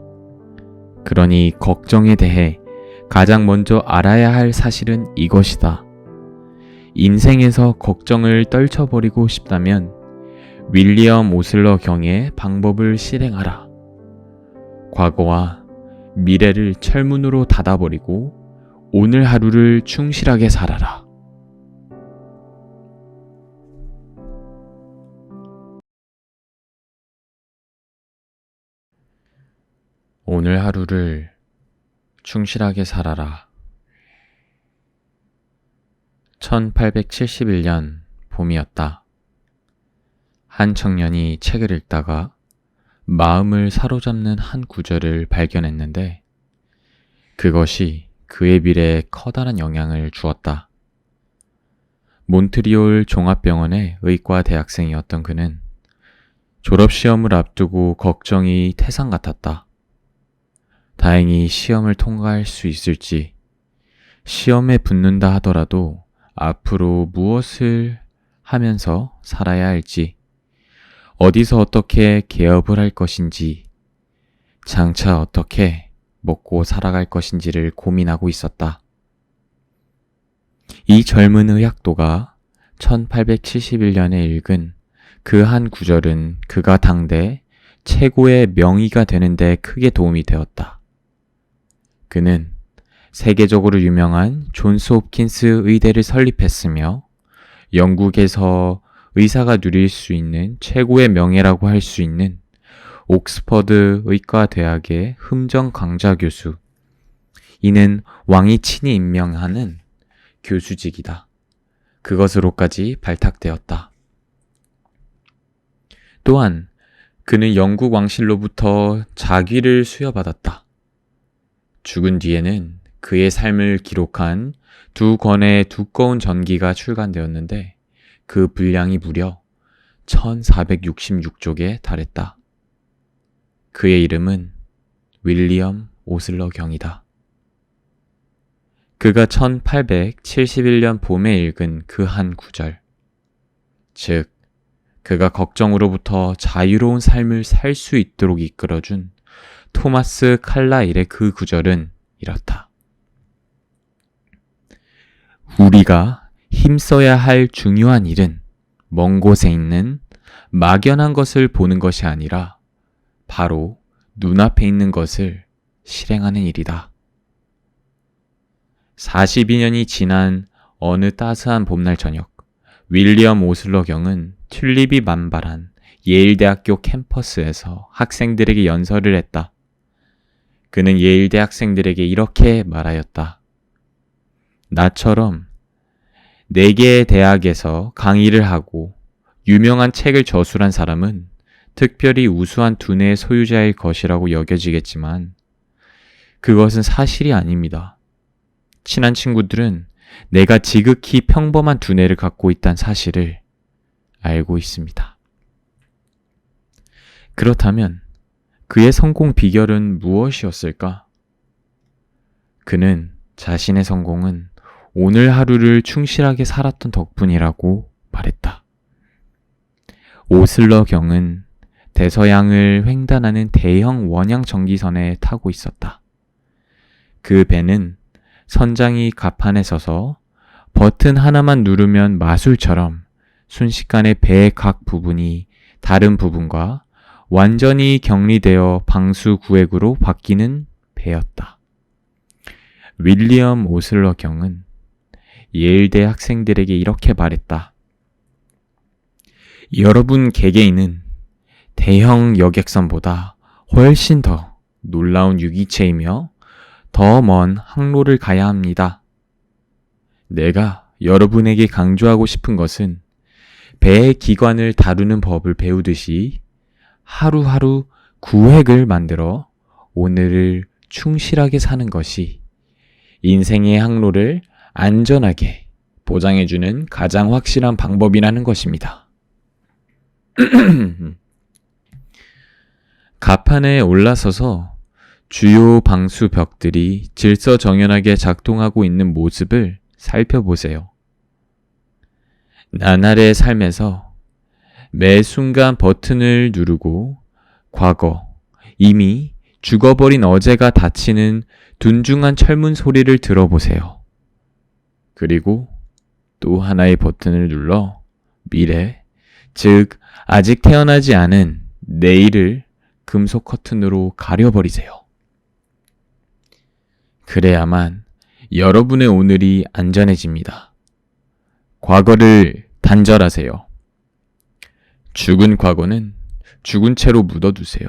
그러니 걱정에 대해 가장 먼저 알아야 할 사실은 이것이다. 인생에서 걱정을 떨쳐버리고 싶다면 윌리엄 오슬러 경의 방법을 실행하라. 과거와 미래를 철문으로 닫아버리고 오늘 하루를 충실하게 살아라. 오늘 하루를 충실하게 살아라. 1871년 봄이었다. 한 청년이 책을 읽다가 마음을 사로잡는 한 구절을 발견했는데 그것이 그의 미래에 커다란 영향을 주었다. 몬트리올 종합병원의 의과 대학생이었던 그는 졸업시험을 앞두고 걱정이 태산 같았다. 다행히 시험을 통과할 수 있을지, 시험에 붙는다 하더라도 앞으로 무엇을 하면서 살아야 할지, 어디서 어떻게 개업을 할 것인지, 장차 어떻게 먹고 살아갈 것인지를 고민하고 있었다. 이 젊은 의학도가 1871년에 읽은 그 한 구절은 그가 당대 최고의 명의가 되는데 크게 도움이 되었다. 그는 세계적으로 유명한 존스 홉킨스 의대를 설립했으며 영국에서 의사가 누릴 수 있는 최고의 명예라고 할 수 있는 옥스퍼드 의과대학의 흠정 강좌 교수, 이는 왕이 친히 임명하는 교수직이다. 그것으로까지 발탁되었다. 또한 그는 영국 왕실로부터 자귀를 수여받았다. 죽은 뒤에는 그의 삶을 기록한 2권의 두꺼운 전기가 출간되었는데 그 분량이 무려 1466쪽에 달했다. 그의 이름은 윌리엄 오슬러 경이다. 그가 1871년 봄에 읽은 그 한 구절, 즉 그가 걱정으로부터 자유로운 삶을 살 수 있도록 이끌어준 토마스 칼라일의 그 구절은 이렇다. 우리가 힘써야 할 중요한 일은 먼 곳에 있는 막연한 것을 보는 것이 아니라 바로 눈앞에 있는 것을 실행하는 일이다. 42년이 지난 어느 따스한 봄날 저녁, 윌리엄 오슬러 경은 튤립이 만발한 예일대학교 캠퍼스에서 학생들에게 연설을 했다. 그는 예일대 학생들에게 이렇게 말하였다. 나처럼 4개의 대학에서 강의를 하고 유명한 책을 저술한 사람은 특별히 우수한 두뇌의 소유자일 것이라고 여겨지겠지만 그것은 사실이 아닙니다. 친한 친구들은 내가 지극히 평범한 두뇌를 갖고 있다는 사실을 알고 있습니다. 그렇다면 그의 성공 비결은 무엇이었을까? 그는 자신의 성공은 오늘 하루를 충실하게 살았던 덕분이라고 말했다. 오슬러 경은 대서양을 횡단하는 대형 원양 전기선에 타고 있었다. 그 배는 선장이 갑판에 서서 버튼 하나만 누르면 마술처럼 순식간에 배의 각 부분이 다른 부분과 완전히 격리되어 방수 구획으로 바뀌는 배였다. 윌리엄 오슬러 경은 예일대 학생들에게 이렇게 말했다. 여러분 개개인은 대형 여객선보다 훨씬 더 놀라운 유기체이며 더 먼 항로를 가야 합니다. 내가 여러분에게 강조하고 싶은 것은 배의 기관을 다루는 법을 배우듯이 하루하루 구획을 만들어 오늘을 충실하게 사는 것이 인생의 항로를 안전하게 보장해주는 가장 확실한 방법이라는 것입니다. 갑판에 올라서서 주요 방수 벽들이 질서정연하게 작동하고 있는 모습을 살펴보세요. 나날의 삶에서 매 순간 버튼을 누르고 과거, 이미 죽어버린 어제가 닫히는 둔중한 철문 소리를 들어보세요. 그리고 또 하나의 버튼을 눌러 미래, 즉 아직 태어나지 않은 내일을 금속 커튼으로 가려버리세요. 그래야만 여러분의 오늘이 안전해집니다. 과거를 단절하세요. 죽은 과거는 죽은 채로 묻어두세요.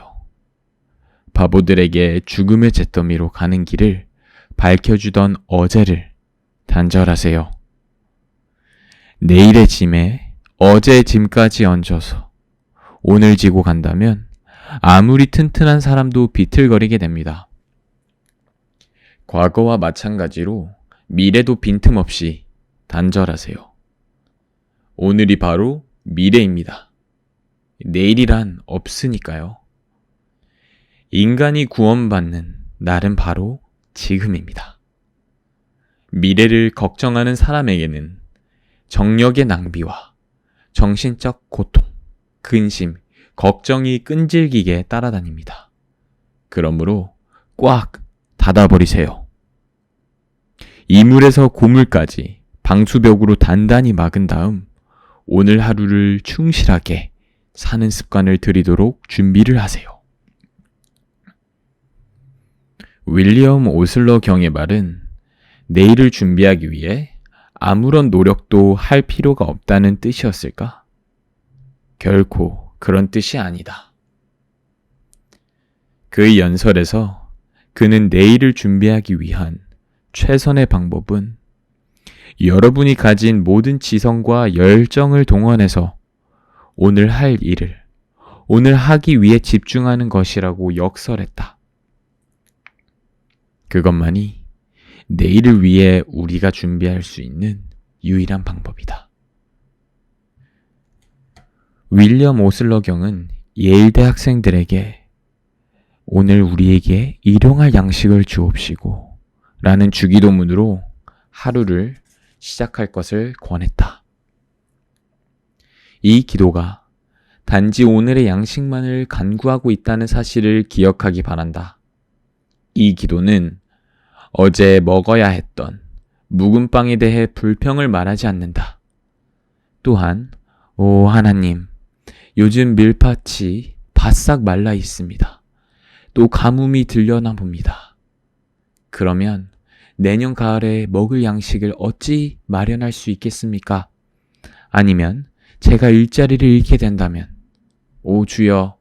바보들에게 죽음의 잿더미로 가는 길을 밝혀주던 어제를 단절하세요. 내일의 짐에 어제의 짐까지 얹어서 오늘 지고 간다면 아무리 튼튼한 사람도 비틀거리게 됩니다. 과거와 마찬가지로 미래도 빈틈없이 단절하세요. 오늘이 바로 미래입니다. 내일이란 없으니까요. 인간이 구원받는 날은 바로 지금입니다. 미래를 걱정하는 사람에게는 정력의 낭비와 정신적 고통, 근심, 걱정이 끈질기게 따라다닙니다. 그러므로 꽉 닫아버리세요. 이물에서 고물까지 방수벽으로 단단히 막은 다음 오늘 하루를 충실하게 사는 습관을 들이도록 준비를 하세요. 윌리엄 오슬러 경의 말은 내일을 준비하기 위해 아무런 노력도 할 필요가 없다는 뜻이었을까? 결코 그런 뜻이 아니다. 그의 연설에서 그는 내일을 준비하기 위한 최선의 방법은 여러분이 가진 모든 지성과 열정을 동원해서 오늘 할 일을 오늘 하기 위해 집중하는 것이라고 역설했다. 그것만이 내일을 위해 우리가 준비할 수 있는 유일한 방법이다. 윌리엄 오슬러 경은 예일대 학생들에게 오늘 우리에게 일용할 양식을 주옵시고 라는 주기도문으로 하루를 시작할 것을 권했다. 이 기도가 단지 오늘의 양식만을 간구하고 있다는 사실을 기억하기 바란다. 이 기도는 어제 먹어야 했던 묵은 빵에 대해 불평을 말하지 않는다. 또한 오 하나님, 요즘 밀밭이 바싹 말라 있습니다. 또 가뭄이 들려나 봅니다. 그러면 내년 가을에 먹을 양식을 어찌 마련할 수 있겠습니까? 아니면 제가 일자리를 잃게 된다면 오 주여,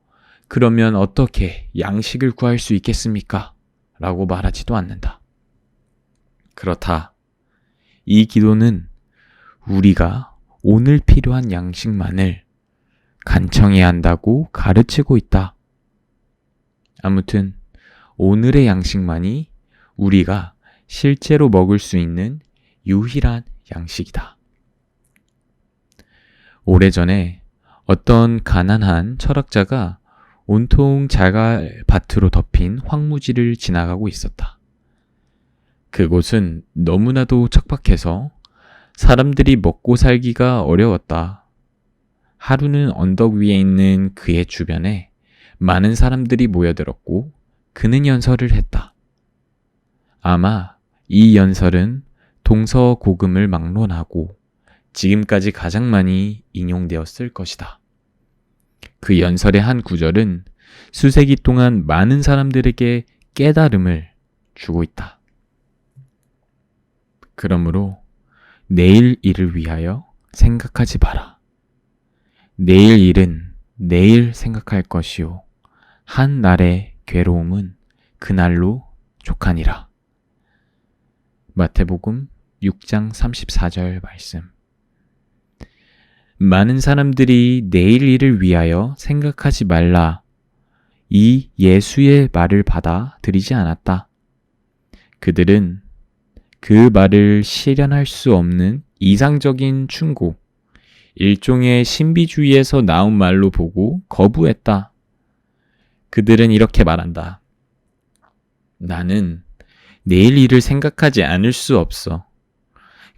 그러면 어떻게 양식을 구할 수 있겠습니까? 라고 말하지도 않는다. 그렇다. 이 기도는 우리가 오늘 필요한 양식만을 간청해야 한다고 가르치고 있다. 아무튼 오늘의 양식만이 우리가 실제로 먹을 수 있는 유일한 양식이다. 오래전에 어떤 가난한 철학자가 온통 자갈밭으로 덮인 황무지를 지나가고 있었다. 그곳은 너무나도 척박해서 사람들이 먹고 살기가 어려웠다. 하루는 언덕 위에 있는 그의 주변에 많은 사람들이 모여들었고 그는 연설을 했다. 아마 이 연설은 동서고금을 막론하고 지금까지 가장 많이 인용되었을 것이다. 그 연설의 한 구절은 수세기 동안 많은 사람들에게 깨달음을 주고 있다. 그러므로 내일 일을 위하여 생각하지 마라. 내일 일은 내일 생각할 것이요 한 날의 괴로움은 그날로 족하니라. 마태복음 6장 34절 말씀. 많은 사람들이 내일 일을 위하여 생각하지 말라. 이 예수의 말을 받아들이지 않았다. 그들은 그 말을 실현할 수 없는 이상적인 충고, 일종의 신비주의에서 나온 말로 보고 거부했다. 그들은 이렇게 말한다. 나는 내일 일을 생각하지 않을 수 없어.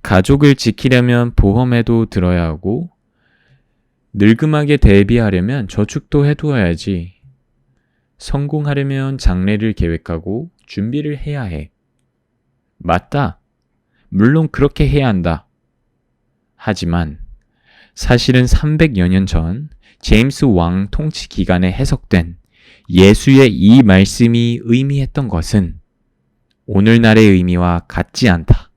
가족을 지키려면 보험에도 들어야 하고 늙음하게 대비하려면 저축도 해두어야지. 성공하려면 장래를 계획하고 준비를 해야 해. 맞다. 물론 그렇게 해야 한다. 하지만 사실은 300여 년 전 제임스 왕 통치 기간에 해석된 예수의 이 말씀이 의미했던 것은 오늘날의 의미와 같지 않다.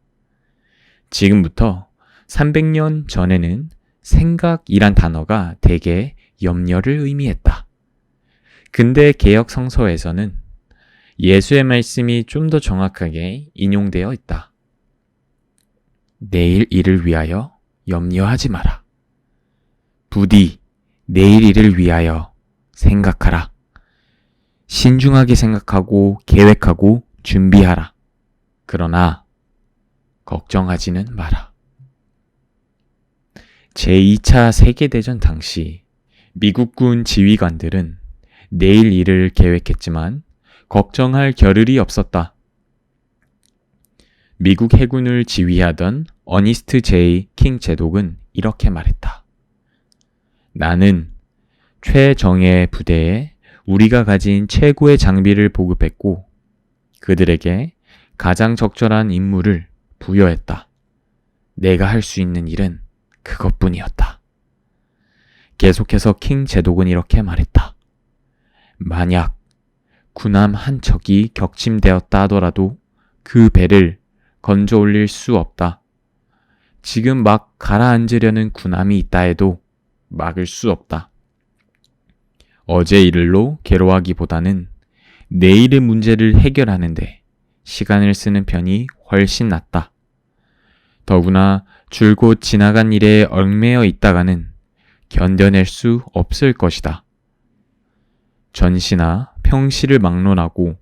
지금부터 300년 전에는 생각이란 단어가 대개 염려를 의미했다. 근대 개역 성서에서는 예수의 말씀이 좀 더 정확하게 인용되어 있다. 내일 일을 위하여 염려하지 마라. 부디 내일 일을 위하여 생각하라. 신중하게 생각하고 계획하고 준비하라. 그러나 걱정하지는 마라. 제2차 세계대전 당시 미국군 지휘관들은 내일 일을 계획했지만 걱정할 겨를이 없었다. 미국 해군을 지휘하던 어니스트 제이 킹 제독은 이렇게 말했다. 나는 최정예 부대에 우리가 가진 최고의 장비를 보급했고 그들에게 가장 적절한 임무를 부여했다. 내가 할 수 있는 일은 그것뿐이었다. 계속해서 킹 제독은 이렇게 말했다. 만약 군함 한 척이 격침되었다 하더라도 그 배를 건져 올릴 수 없다. 지금 막 가라앉으려는 군함이 있다 해도 막을 수 없다. 어제 일로 괴로워하기보다는 내일의 문제를 해결하는데 시간을 쓰는 편이 훨씬 낫다. 더구나 줄곧 지나간 일에 얽매여 있다가는 견뎌낼 수 없을 것이다. 전시나 평시를 막론하고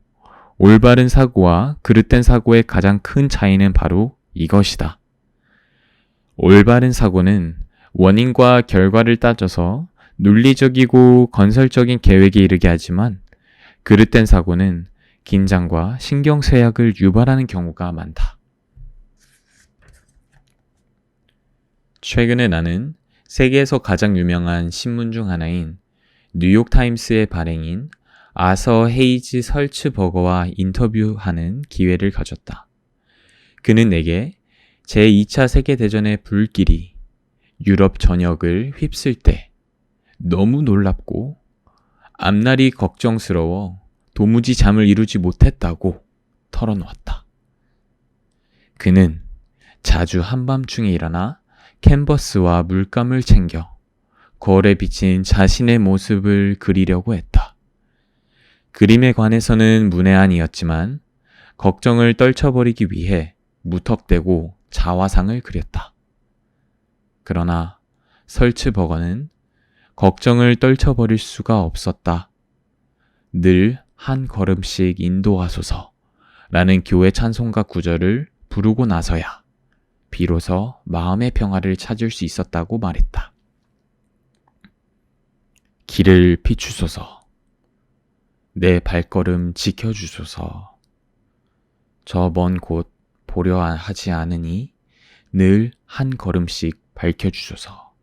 올바른 사고와 그릇된 사고의 가장 큰 차이는 바로 이것이다. 올바른 사고는 원인과 결과를 따져서 논리적이고 건설적인 계획에 이르게 하지만 그릇된 사고는 긴장과 신경쇠약을 유발하는 경우가 많다. 최근에 나는 세계에서 가장 유명한 신문 중 하나인 뉴욕타임스의 발행인 아서 헤이즈 설츠버거와 인터뷰하는 기회를 가졌다. 그는 내게 제2차 세계대전의 불길이 유럽 전역을 휩쓸 때 너무 놀랍고 앞날이 걱정스러워 도무지 잠을 이루지 못했다고 털어놓았다. 그는 자주 한밤중에 일어나 캔버스와 물감을 챙겨 거울에 비친 자신의 모습을 그리려고 했다. 그림에 관해서는 문외한이었지만 걱정을 떨쳐버리기 위해 무턱대고 자화상을 그렸다. 그러나 설츠버거는 걱정을 떨쳐버릴 수가 없었다. 늘 한 걸음씩 인도하소서 라는 교회 찬송가 구절을 부르고 나서야 비로소 마음의 평화를 찾을 수 있었다고 말했다. 길을 비추소서. 내 발걸음 지켜주소서. 저 먼 곳 보려 하지 않으니 늘 한 걸음씩 밝혀주소서.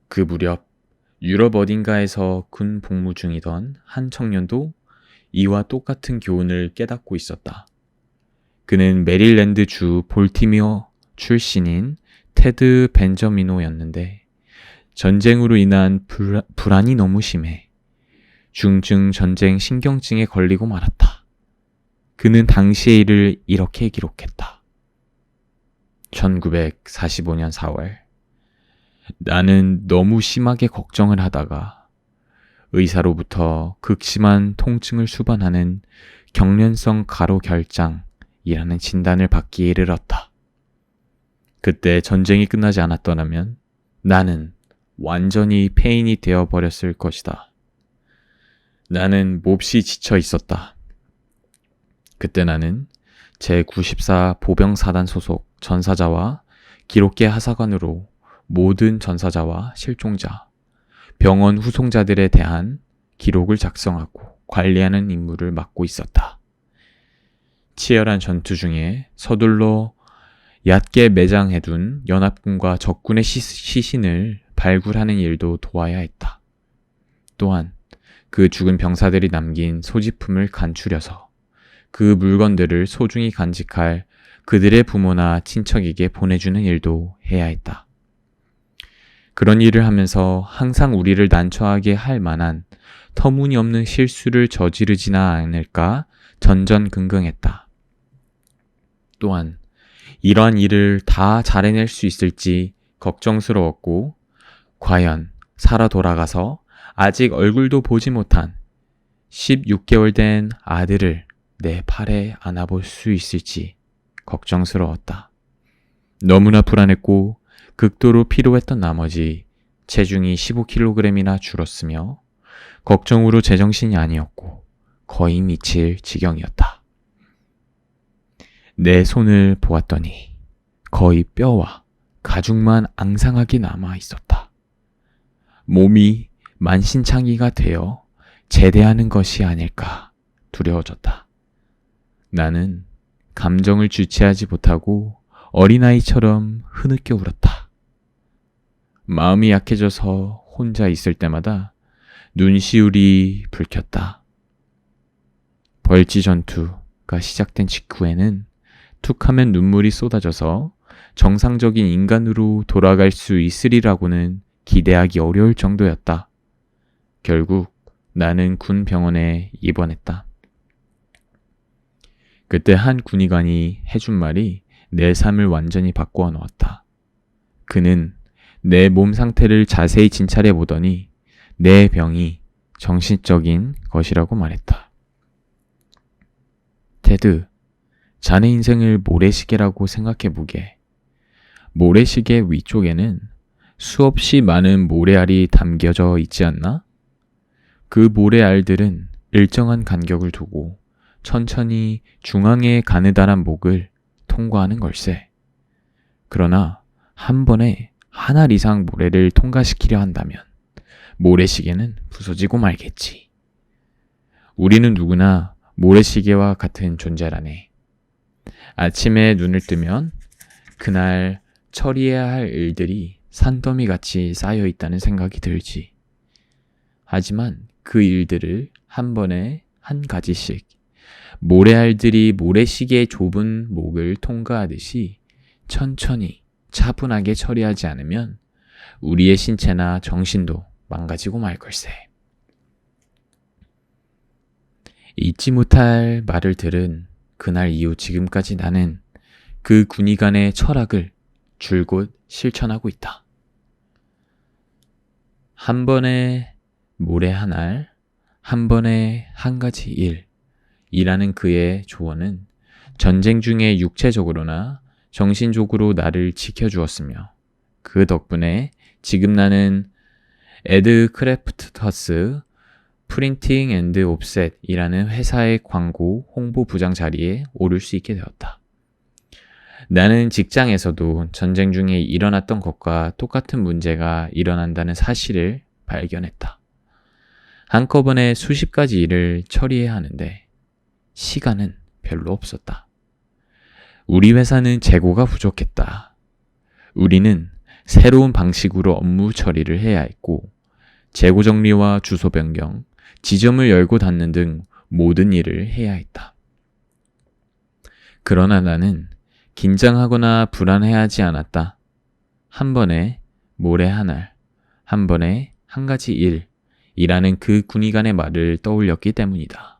그 무렵 유럽 어딘가에서 군 복무 중이던 한 청년도 이와 똑같은 교훈을 깨닫고 있었다. 그는 메릴랜드 주 볼티모어 출신인 테드 벤저미노였는데 전쟁으로 인한 불안이 너무 심해 중증 전쟁 신경증에 걸리고 말았다. 그는 당시의 일을 이렇게 기록했다. 1945년 4월 나는 너무 심하게 걱정을 하다가 의사로부터 극심한 통증을 수반하는 경련성 가로결장이라는 진단을 받기에 이르렀다. 그때 전쟁이 끝나지 않았더라면 나는 완전히 폐인이 되어버렸을 것이다. 나는 몹시 지쳐 있었다. 그때 나는 제94 보병사단 소속 전사자와 기록계 하사관으로 모든 전사자와 실종자, 병원 후송자들에 대한 기록을 작성하고 관리하는 임무를 맡고 있었다. 치열한 전투 중에 서둘러 얕게 매장해둔 연합군과 적군의 시신을 발굴하는 일도 도와야 했다. 또한 그 죽은 병사들이 남긴 소지품을 간추려서 그 물건들을 소중히 간직할 그들의 부모나 친척에게 보내주는 일도 해야 했다. 그런 일을 하면서 항상 우리를 난처하게 할 만한 터무니없는 실수를 저지르지나 않을까 전전긍긍했다. 또한 이러한 일을 다 잘해낼 수 있을지 걱정스러웠고 과연 살아 돌아가서 아직 얼굴도 보지 못한 16개월 된 아들을 내 팔에 안아볼 수 있을지 걱정스러웠다. 너무나 불안했고 극도로 피로했던 나머지 체중이 15kg이나 줄었으며 걱정으로 제정신이 아니었고 거의 미칠 지경이었다. 내 손을 보았더니 거의 뼈와 가죽만 앙상하게 남아 있었다. 몸이 만신창이가 되어 제대하는 것이 아닐까 두려워졌다. 나는 감정을 주체하지 못하고 어린아이처럼 흐느껴 울었다. 마음이 약해져서 혼자 있을 때마다 눈시울이 붉혔다. 벌지 전투가 시작된 직후에는 툭하면 눈물이 쏟아져서 정상적인 인간으로 돌아갈 수 있으리라고는 기대하기 어려울 정도였다. 결국 나는 군 병원에 입원했다. 그때 한 군의관이 해준 말이 내 삶을 완전히 바꾸어 놓았다. 그는 내 몸 상태를 자세히 진찰해 보더니 내 병이 정신적인 것이라고 말했다. 테드, 자네 인생을 모래시계라고 생각해 보게. 모래시계 위쪽에는 수없이 많은 모래알이 담겨져 있지 않나? 그 모래알들은 일정한 간격을 두고 천천히 중앙에 가느다란 목을 통과하는 걸세. 그러나 한 번에 한 알 이상 모래를 통과시키려 한다면 모래시계는 부서지고 말겠지. 우리는 누구나 모래시계와 같은 존재라네. 아침에 눈을 뜨면 그날 처리해야 할 일들이 산더미같이 쌓여 있다는 생각이 들지. 하지만 그 일들을 한 번에 한 가지씩 모래알들이 모래시계의 좁은 목을 통과하듯이 천천히 차분하게 처리하지 않으면 우리의 신체나 정신도 망가지고 말 걸세. 잊지 못할 말을 들은 그날 이후 지금까지 나는 그 군의관의 철학을 줄곧 실천하고 있다. 한 번에 모래 한 알, 한 번에 한 가지 일이라는 그의 조언은 전쟁 중에 육체적으로나 정신적으로 나를 지켜주었으며 그 덕분에 지금 나는 에드 크래프터스 프린팅 앤드 옵셋이라는 회사의 광고 홍보 부장 자리에 오를 수 있게 되었다. 나는 직장에서도 전쟁 중에 일어났던 것과 똑같은 문제가 일어난다는 사실을 발견했다. 한꺼번에 수십 가지 일을 처리해야 하는데 시간은 별로 없었다. 우리 회사는 재고가 부족했다. 우리는 새로운 방식으로 업무 처리를 해야 했고 재고 정리와 주소 변경, 지점을 열고 닫는 등 모든 일을 해야 했다. 그러나 나는 긴장하거나 불안해하지 않았다. 한 번에 모래 한 알, 한 번에 한 가지 일이라는 그 군의관의 말을 떠올렸기 때문이다.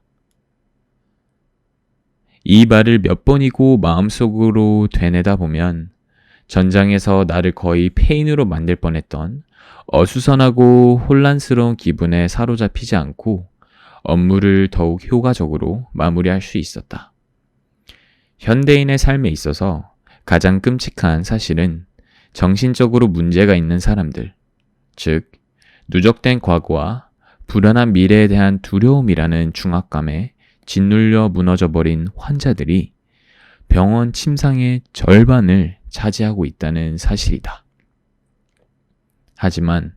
이 말을 몇 번이고 마음속으로 되뇌다 보면 전장에서 나를 거의 폐인으로 만들 뻔했던 어수선하고 혼란스러운 기분에 사로잡히지 않고 업무를 더욱 효과적으로 마무리할 수 있었다. 현대인의 삶에 있어서 가장 끔찍한 사실은 정신적으로 문제가 있는 사람들, 즉 누적된 과거와 불안한 미래에 대한 두려움이라는 중압감에 짓눌려 무너져버린 환자들이 병원 침상의 절반을 차지하고 있다는 사실이다. 하지만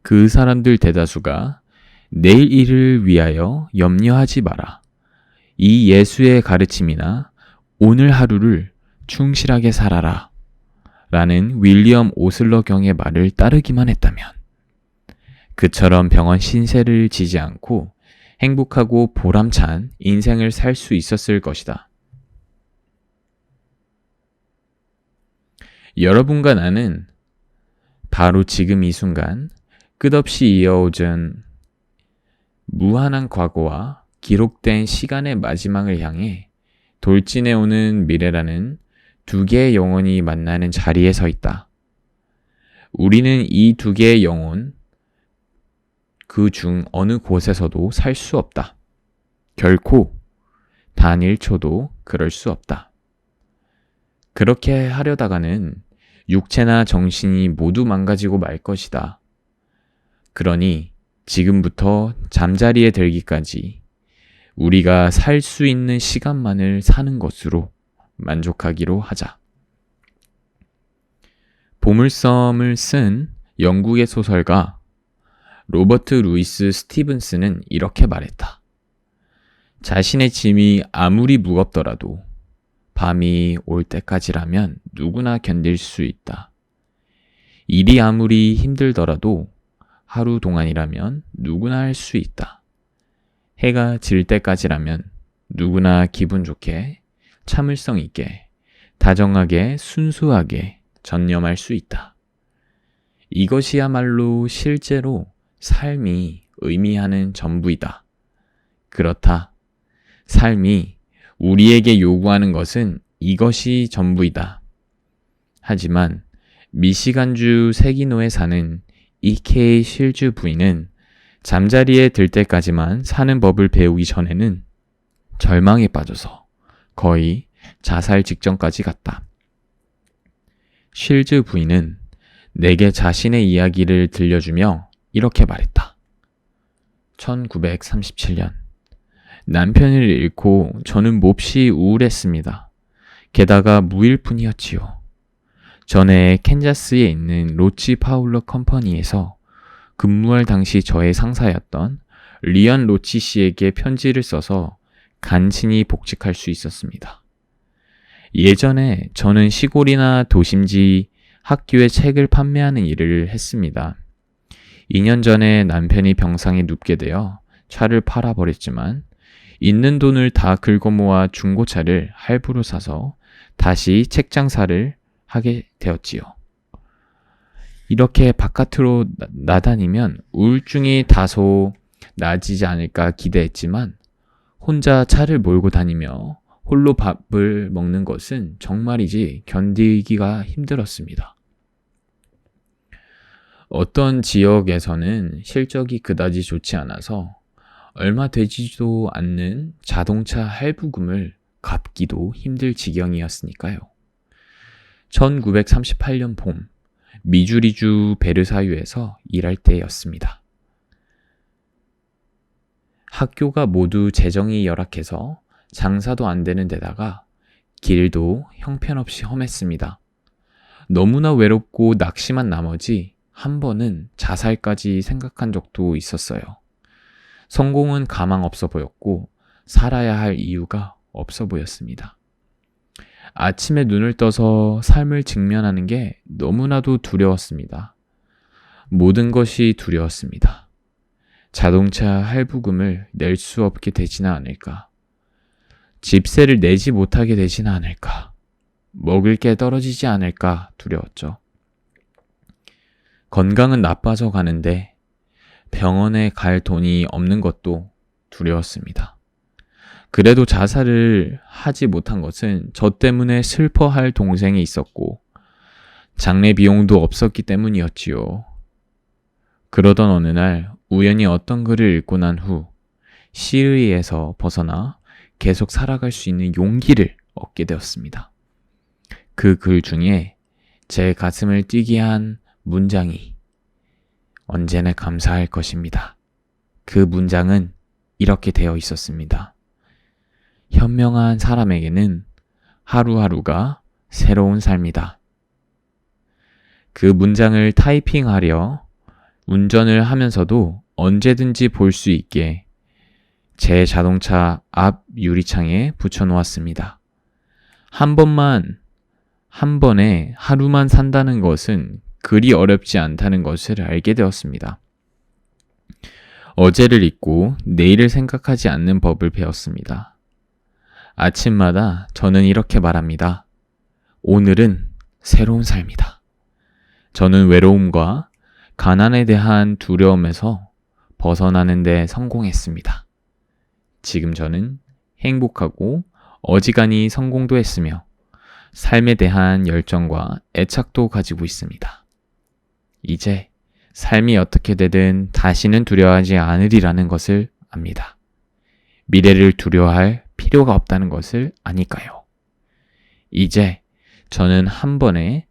그 사람들 대다수가 내일 일을 위하여 염려하지 마라. 이 예수의 가르침이나 오늘 하루를 충실하게 살아라. 라는 윌리엄 오슬러 경의 말을 따르기만 했다면 그처럼 병원 신세를 지지 않고 행복하고 보람찬 인생을 살 수 있었을 것이다. 여러분과 나는 바로 지금 이 순간 끝없이 이어오던 무한한 과거와 기록된 시간의 마지막을 향해 돌진해오는 미래라는 두 개의 영혼이 만나는 자리에 서 있다. 우리는 이 두 개의 영혼, 그 중 어느 곳에서도 살 수 없다. 결코 단 1초도 그럴 수 없다. 그렇게 하려다가는 육체나 정신이 모두 망가지고 말 것이다. 그러니 지금부터 잠자리에 들기까지 우리가 살 수 있는 시간만을 사는 것으로 만족하기로 하자. 보물섬을 쓴 영국의 소설가 로버트 루이스 스티븐스는 이렇게 말했다. 자신의 짐이 아무리 무겁더라도 밤이 올 때까지라면 누구나 견딜 수 있다. 일이 아무리 힘들더라도 하루 동안이라면 누구나 할 수 있다. 해가 질 때까지라면 누구나 기분 좋게, 참을성 있게, 다정하게, 순수하게 전념할 수 있다. 이것이야말로 실제로 삶이 의미하는 전부이다. 그렇다. 삶이 우리에게 요구하는 것은 이것이 전부이다. 하지만 미시간주 세기노에 사는 E.K. 실즈 부인은 잠자리에 들 때까지만 사는 법을 배우기 전에는 절망에 빠져서 거의 자살 직전까지 갔다. 실즈 부인은 내게 자신의 이야기를 들려주며 이렇게 말했다. 1937년 남편을 잃고 저는 몹시 우울했습니다. 게다가 무일 뿐이었지요. 전에 캔자스에 있는 로치 파울러 컴퍼니에서 근무할 당시 저의 상사였던 리언 로치 씨에게 편지를 써서 간신히 복직할 수 있었습니다. 예전에 저는 시골이나 도심지 학교에 책을 판매하는 일을 했습니다. 2년 전에 남편이 병상에 눕게 되어 차를 팔아버렸지만 있는 돈을 다 긁어모아 중고차를 할부로 사서 다시 책 장사를 하게 되었지요. 이렇게 바깥으로 나다니면 우울증이 다소 나아지지 않을까 기대했지만 혼자 차를 몰고 다니며 홀로 밥을 먹는 것은 정말이지 견디기가 힘들었습니다. 어떤 지역에서는 실적이 그다지 좋지 않아서 얼마 되지도 않는 자동차 할부금을 갚기도 힘들 지경이었으니까요. 1938년 봄, 미주리주 베르사유에서 일할 때였습니다. 학교가 모두 재정이 열악해서 장사도 안 되는 데다가 길도 형편없이 험했습니다. 너무나 외롭고 낙심한 나머지 한 번은 자살까지 생각한 적도 있었어요. 성공은 가망 없어 보였고 살아야 할 이유가 없어 보였습니다. 아침에 눈을 떠서 삶을 직면하는 게 너무나도 두려웠습니다. 모든 것이 두려웠습니다. 자동차 할부금을 낼 수 없게 되지는 않을까? 집세를 내지 못하게 되지는 않을까? 먹을 게 떨어지지 않을까 두려웠죠. 건강은 나빠져 가는데 병원에 갈 돈이 없는 것도 두려웠습니다. 그래도 자살을 하지 못한 것은 저 때문에 슬퍼할 동생이 있었고 장례 비용도 없었기 때문이었지요. 그러던 어느 날 우연히 어떤 글을 읽고 난 후 시의에서 벗어나 계속 살아갈 수 있는 용기를 얻게 되었습니다. 그 글 중에 제 가슴을 뛰게 한 문장이 언제나 감사할 것입니다. 그 문장은 이렇게 되어 있었습니다. 현명한 사람에게는 하루하루가 새로운 삶이다. 그 문장을 타이핑하려 운전을 하면서도 언제든지 볼 수 있게 제 자동차 앞 유리창에 붙여놓았습니다. 한 번에 하루만 산다는 것은 그리 어렵지 않다는 것을 알게 되었습니다. 어제를 잊고 내일을 생각하지 않는 법을 배웠습니다. 아침마다 저는 이렇게 말합니다. 오늘은 새로운 삶이다. 저는 외로움과 가난에 대한 두려움에서 벗어나는 데 성공했습니다. 지금 저는 행복하고 어지간히 성공도 했으며 삶에 대한 열정과 애착도 가지고 있습니다. 이제 삶이 어떻게 되든 다시는 두려워하지 않으리라는 것을 압니다. 미래를 두려워할 필요가 없다는 것을 아니까요. 이제 저는 한 번에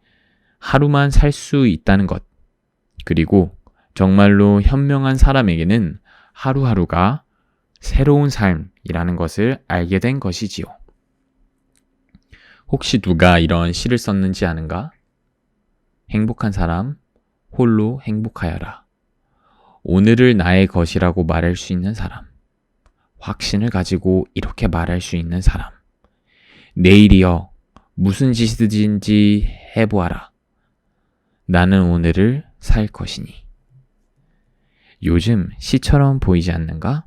하루만 살 수 있다는 것, 그리고 정말로 현명한 사람에게는 하루하루가 새로운 삶이라는 것을 알게 된 것이지요. 혹시 누가 이런 시를 썼는지 아는가? 행복한 사람, 홀로 행복하여라. 오늘을 나의 것이라고 말할 수 있는 사람. 확신을 가지고 이렇게 말할 수 있는 사람. 내일이여 무슨 짓이든지 해보아라. 나는 오늘을 살 것이니. 요즘 시처럼 보이지 않는가?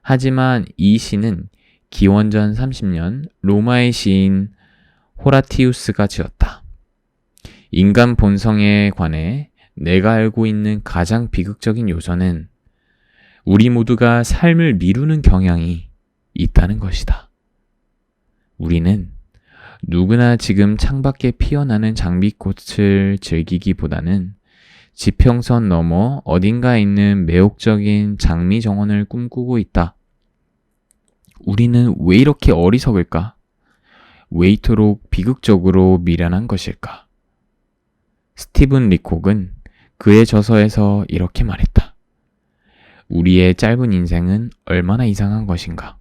하지만 이 시는 기원전 30년 로마의 시인 호라티우스가 지었다. 인간 본성에 관해 내가 알고 있는 가장 비극적인 요소는 우리 모두가 삶을 미루는 경향이 있다는 것이다. 우리는 누구나 지금 창밖에 피어나는 장미꽃을 즐기기보다는 지평선 너머 어딘가에 있는 매혹적인 장미 정원을 꿈꾸고 있다. 우리는 왜 이렇게 어리석을까? 왜 이토록 비극적으로 미련한 것일까? 스티븐 리콕은 그의 저서에서 이렇게 말했다. 우리의 짧은 인생은 얼마나 이상한 것인가?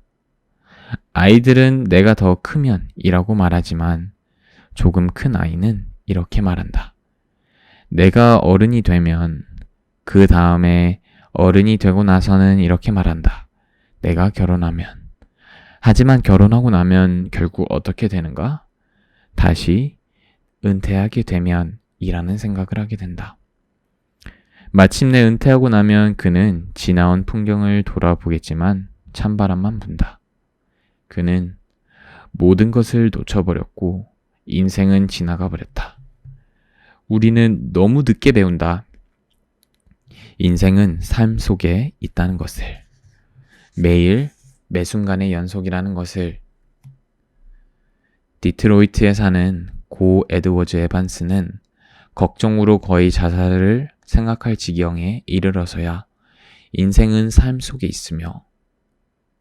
아이들은 내가 더 크면 이라고 말하지만 조금 큰 아이는 이렇게 말한다. 내가 어른이 되면 그 다음에 어른이 되고 나서는 이렇게 말한다. 내가 결혼하면. 하지만 결혼하고 나면 결국 어떻게 되는가? 다시 은퇴하게 되면 이라는 생각을 하게 된다. 마침내 은퇴하고 나면 그는 지나온 풍경을 돌아보겠지만 찬바람만 분다. 그는 모든 것을 놓쳐버렸고 인생은 지나가 버렸다. 우리는 너무 늦게 배운다. 인생은 삶 속에 있다는 것을. 매일 매 순간의 연속이라는 것을. 디트로이트에 사는 고 에드워즈 에반스는 걱정으로 거의 자살을 생각할 지경에 이르러서야 인생은 삶 속에 있으며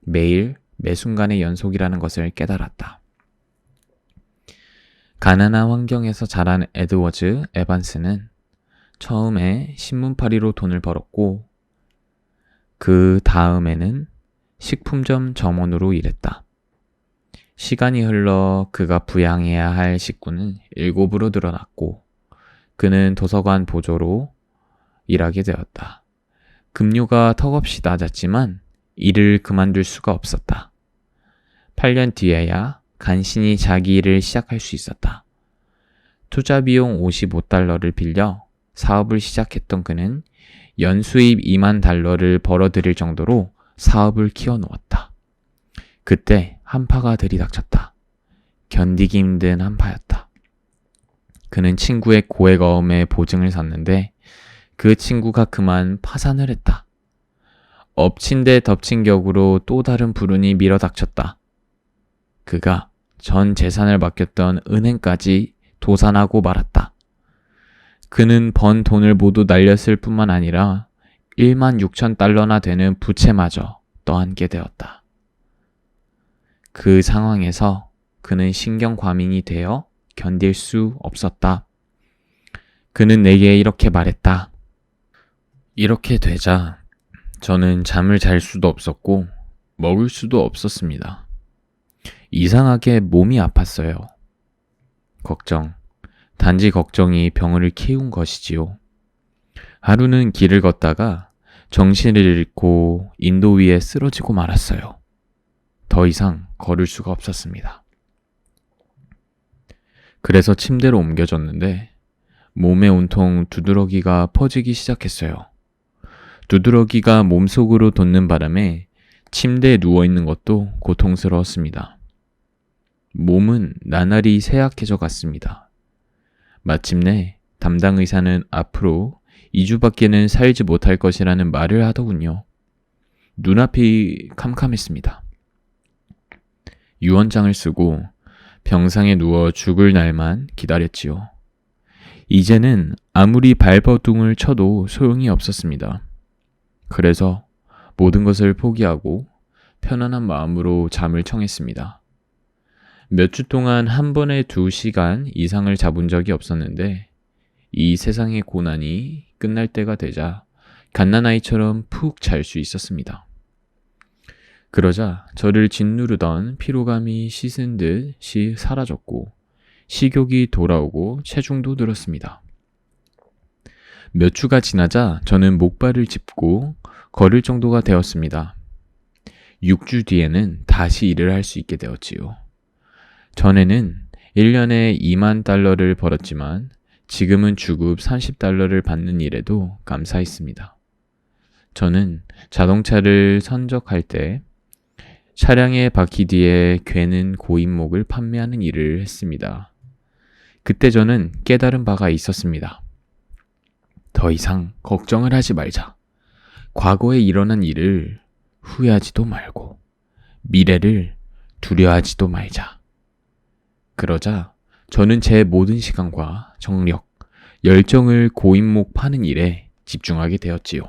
매일 매 순간의 연속이라는 것을 깨달았다. 가난한 환경에서 자란 에드워즈 에반스는 처음에 신문팔이로 돈을 벌었고 그 다음에는 식품점 점원으로 일했다. 시간이 흘러 그가 부양해야 할 식구는 7으로 늘어났고 그는 도서관 보조로 일하게 되었다. 급료가 턱없이 낮았지만 일을 그만둘 수가 없었다. 8년 뒤에야 간신히 자기 일을 시작할 수 있었다. 투자 비용 $55를 빌려 사업을 시작했던 그는 연수입 $20,000를 벌어들일 정도로 사업을 키워놓았다. 그때 한파가 들이닥쳤다. 견디기 힘든 한파였다. 그는 친구의 고액어음에 보증을 섰는데 그 친구가 그만 파산을 했다. 엎친 데 덮친 격으로 또 다른 불운이 밀어닥쳤다. 그가 전 재산을 맡겼던 은행까지 도산하고 말았다. 그는 번 돈을 모두 날렸을 뿐만 아니라 $16,000나 되는 부채마저 떠안게 되었다. 그 상황에서 그는 신경과민이 되어 견딜 수 없었다. 그는 내게 이렇게 말했다. 이렇게 되자 저는 잠을 잘 수도 없었고 먹을 수도 없었습니다. 이상하게 몸이 아팠어요. 단지 걱정이 병을 키운 것이지요. 하루는 길을 걷다가 정신을 잃고 인도 위에 쓰러지고 말았어요. 더 이상 걸을 수가 없었습니다. 그래서 침대로 옮겨졌는데 몸에 온통 두드러기가 퍼지기 시작했어요. 두드러기가 몸속으로 돋는 바람에 침대에 누워있는 것도 고통스러웠습니다. 몸은 나날이 쇠약해져 갔습니다. 마침내 담당 의사는 앞으로 2주밖에는 살지 못할 것이라는 말을 하더군요. 눈앞이 캄캄했습니다. 유언장을 쓰고 병상에 누워 죽을 날만 기다렸지요. 이제는 아무리 발버둥을 쳐도 소용이 없었습니다. 그래서 모든 것을 포기하고 편안한 마음으로 잠을 청했습니다. 몇 주 동안 한 번에 2시간 이상을 자본 적이 없었는데 이 세상의 고난이 끝날 때가 되자 갓난아이처럼 푹 잘 수 있었습니다. 그러자 저를 짓누르던 피로감이 씻은 듯이 사라졌고 식욕이 돌아오고 체중도 늘었습니다. 몇 주가 지나자 저는 목발을 짚고 걸을 정도가 되었습니다. 6주 뒤에는 다시 일을 할 수 있게 되었지요. 전에는 1년에 2만 달러를 벌었지만 지금은 주급 30달러를 받는 일에도 감사했습니다. 저는 자동차를 선적할 때 차량의 바퀴 뒤에 괴는 고인목을 판매하는 일을 했습니다. 그때 저는 깨달은 바가 있었습니다. 더 이상 걱정을 하지 말자. 과거에 일어난 일을 후회하지도 말고 미래를 두려워하지도 말자. 그러자 저는 제 모든 시간과 정력, 열정을 고인목 파는 일에 집중하게 되었지요.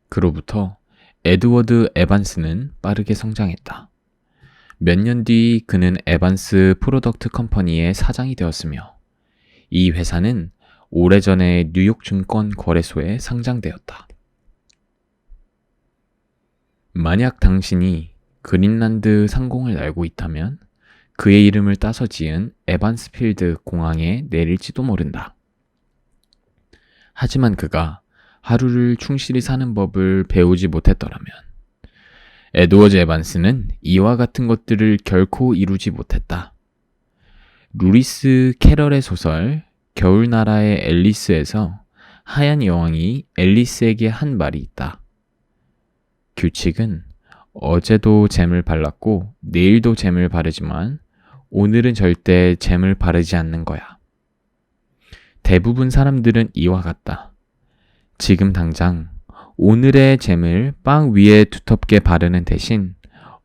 그로부터 에드워드 에반스는 빠르게 성장했다. 몇 년 뒤 그는 에반스 프로덕트 컴퍼니의 사장이 되었으며 이 회사는 오래전에 뉴욕 증권 거래소에 상장되었다. 만약 당신이 그린란드 상공을 알고 있다면 그의 이름을 따서 지은 에반스필드 공항에 내릴지도 모른다. 하지만 그가 하루를 충실히 사는 법을 배우지 못했더라면 에드워드 에반스는 이와 같은 것들을 결코 이루지 못했다. 루이스 캐럴의 소설 겨울나라의 앨리스에서 하얀 여왕이 앨리스에게 한 말이 있다. 규칙은 어제도 잼을 발랐고 내일도 잼을 바르지만 오늘은 절대 잼을 바르지 않는 거야. 대부분 사람들은 이와 같다. 지금 당장 오늘의 잼을 빵 위에 두텁게 바르는 대신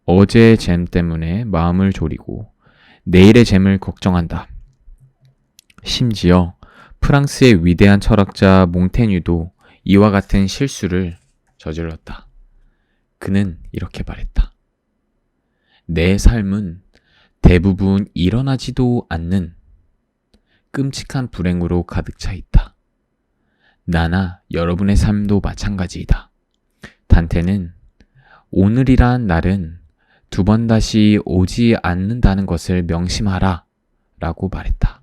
어제의 잼 때문에 마음을 졸이고 내일의 잼을 걱정한다. 심지어 프랑스의 위대한 철학자 몽테뉴도 이와 같은 실수를 저질렀다. 그는 이렇게 말했다. 내 삶은 대부분 일어나지도 않는 끔찍한 불행으로 가득 차 있다. 나나 여러분의 삶도 마찬가지이다. 단테는 오늘이란 날은 두 번 다시 오지 않는다는 것을 명심하라 라고 말했다.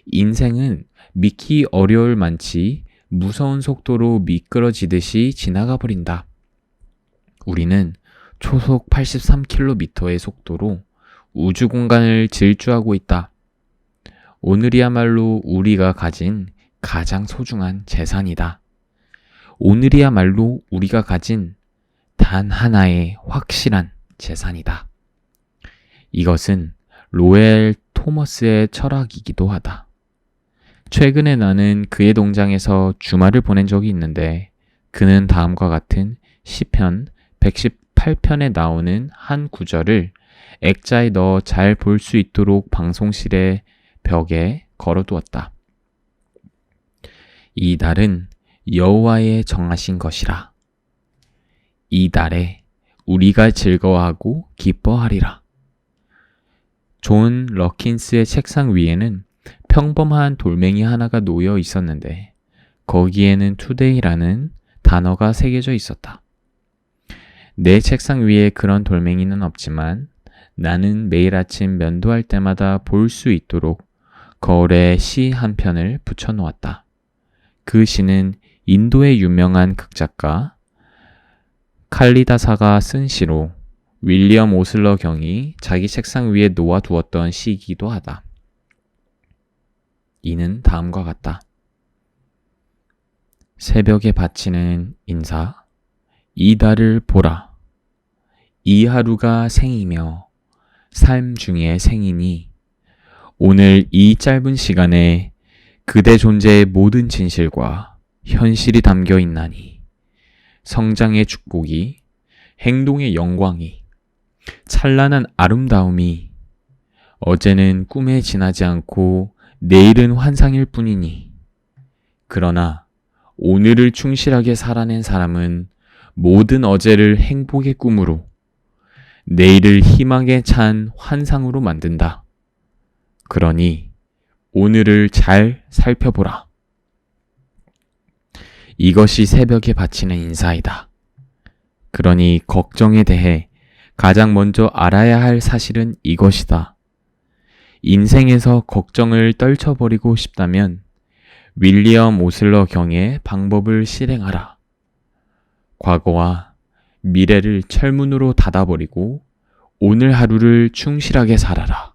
인생은 믿기 어려울 만치 무서운 속도로 미끄러지듯이 지나가 버린다. 우리는 초속 83km의 속도로 우주 공간을 질주하고 있다. 오늘이야말로 우리가 가진 가장 소중한 재산이다. 오늘이야말로 우리가 가진 단 하나의 확실한 재산이다. 이것은 로엘 토머스의 철학이기도 하다. 최근에 나는 그의 동장에서 주말을 보낸 적이 있는데 그는 다음과 같은 시편 118편에 나오는 한 구절을 액자에 넣어 잘 볼 수 있도록 방송실의 벽에 걸어두었다. 이 날은 여호와의 정하신 것이라. 이 날에 우리가 즐거워하고 기뻐하리라. 존 러킨스의 책상 위에는 평범한 돌멩이 하나가 놓여 있었는데 거기에는 투데이라는 단어가 새겨져 있었다. 내 책상 위에 그런 돌멩이는 없지만 나는 매일 아침 면도할 때마다 볼 수 있도록 거울에 시 한 편을 붙여놓았다. 그 시는 인도의 유명한 극작가 칼리다사가 쓴 시로 윌리엄 오슬러 경이 자기 책상 위에 놓아두었던 시이기도 하다. 이는 다음과 같다. 새벽에 바치는 인사, 이 달을 보라. 이 하루가 생이며 삶 중에 생이니 오늘 이 짧은 시간에 그대 존재의 모든 진실과 현실이 담겨 있나니 성장의 축복이, 행동의 영광이, 찬란한 아름다움이 어제는 꿈에 지나지 않고 내일은 환상일 뿐이니 그러나 오늘을 충실하게 살아낸 사람은 모든 어제를 행복의 꿈으로 내일을 희망에 찬 환상으로 만든다. 그러니 오늘을 잘 살펴보라. 이것이 새벽에 바치는 인사이다. 그러니 걱정에 대해 가장 먼저 알아야 할 사실은 이것이다. 인생에서 걱정을 떨쳐버리고 싶다면 윌리엄 오슬러 경의 방법을 실행하라. 과거와 미래를 철문으로 닫아버리고 오늘 하루를 충실하게 살아라.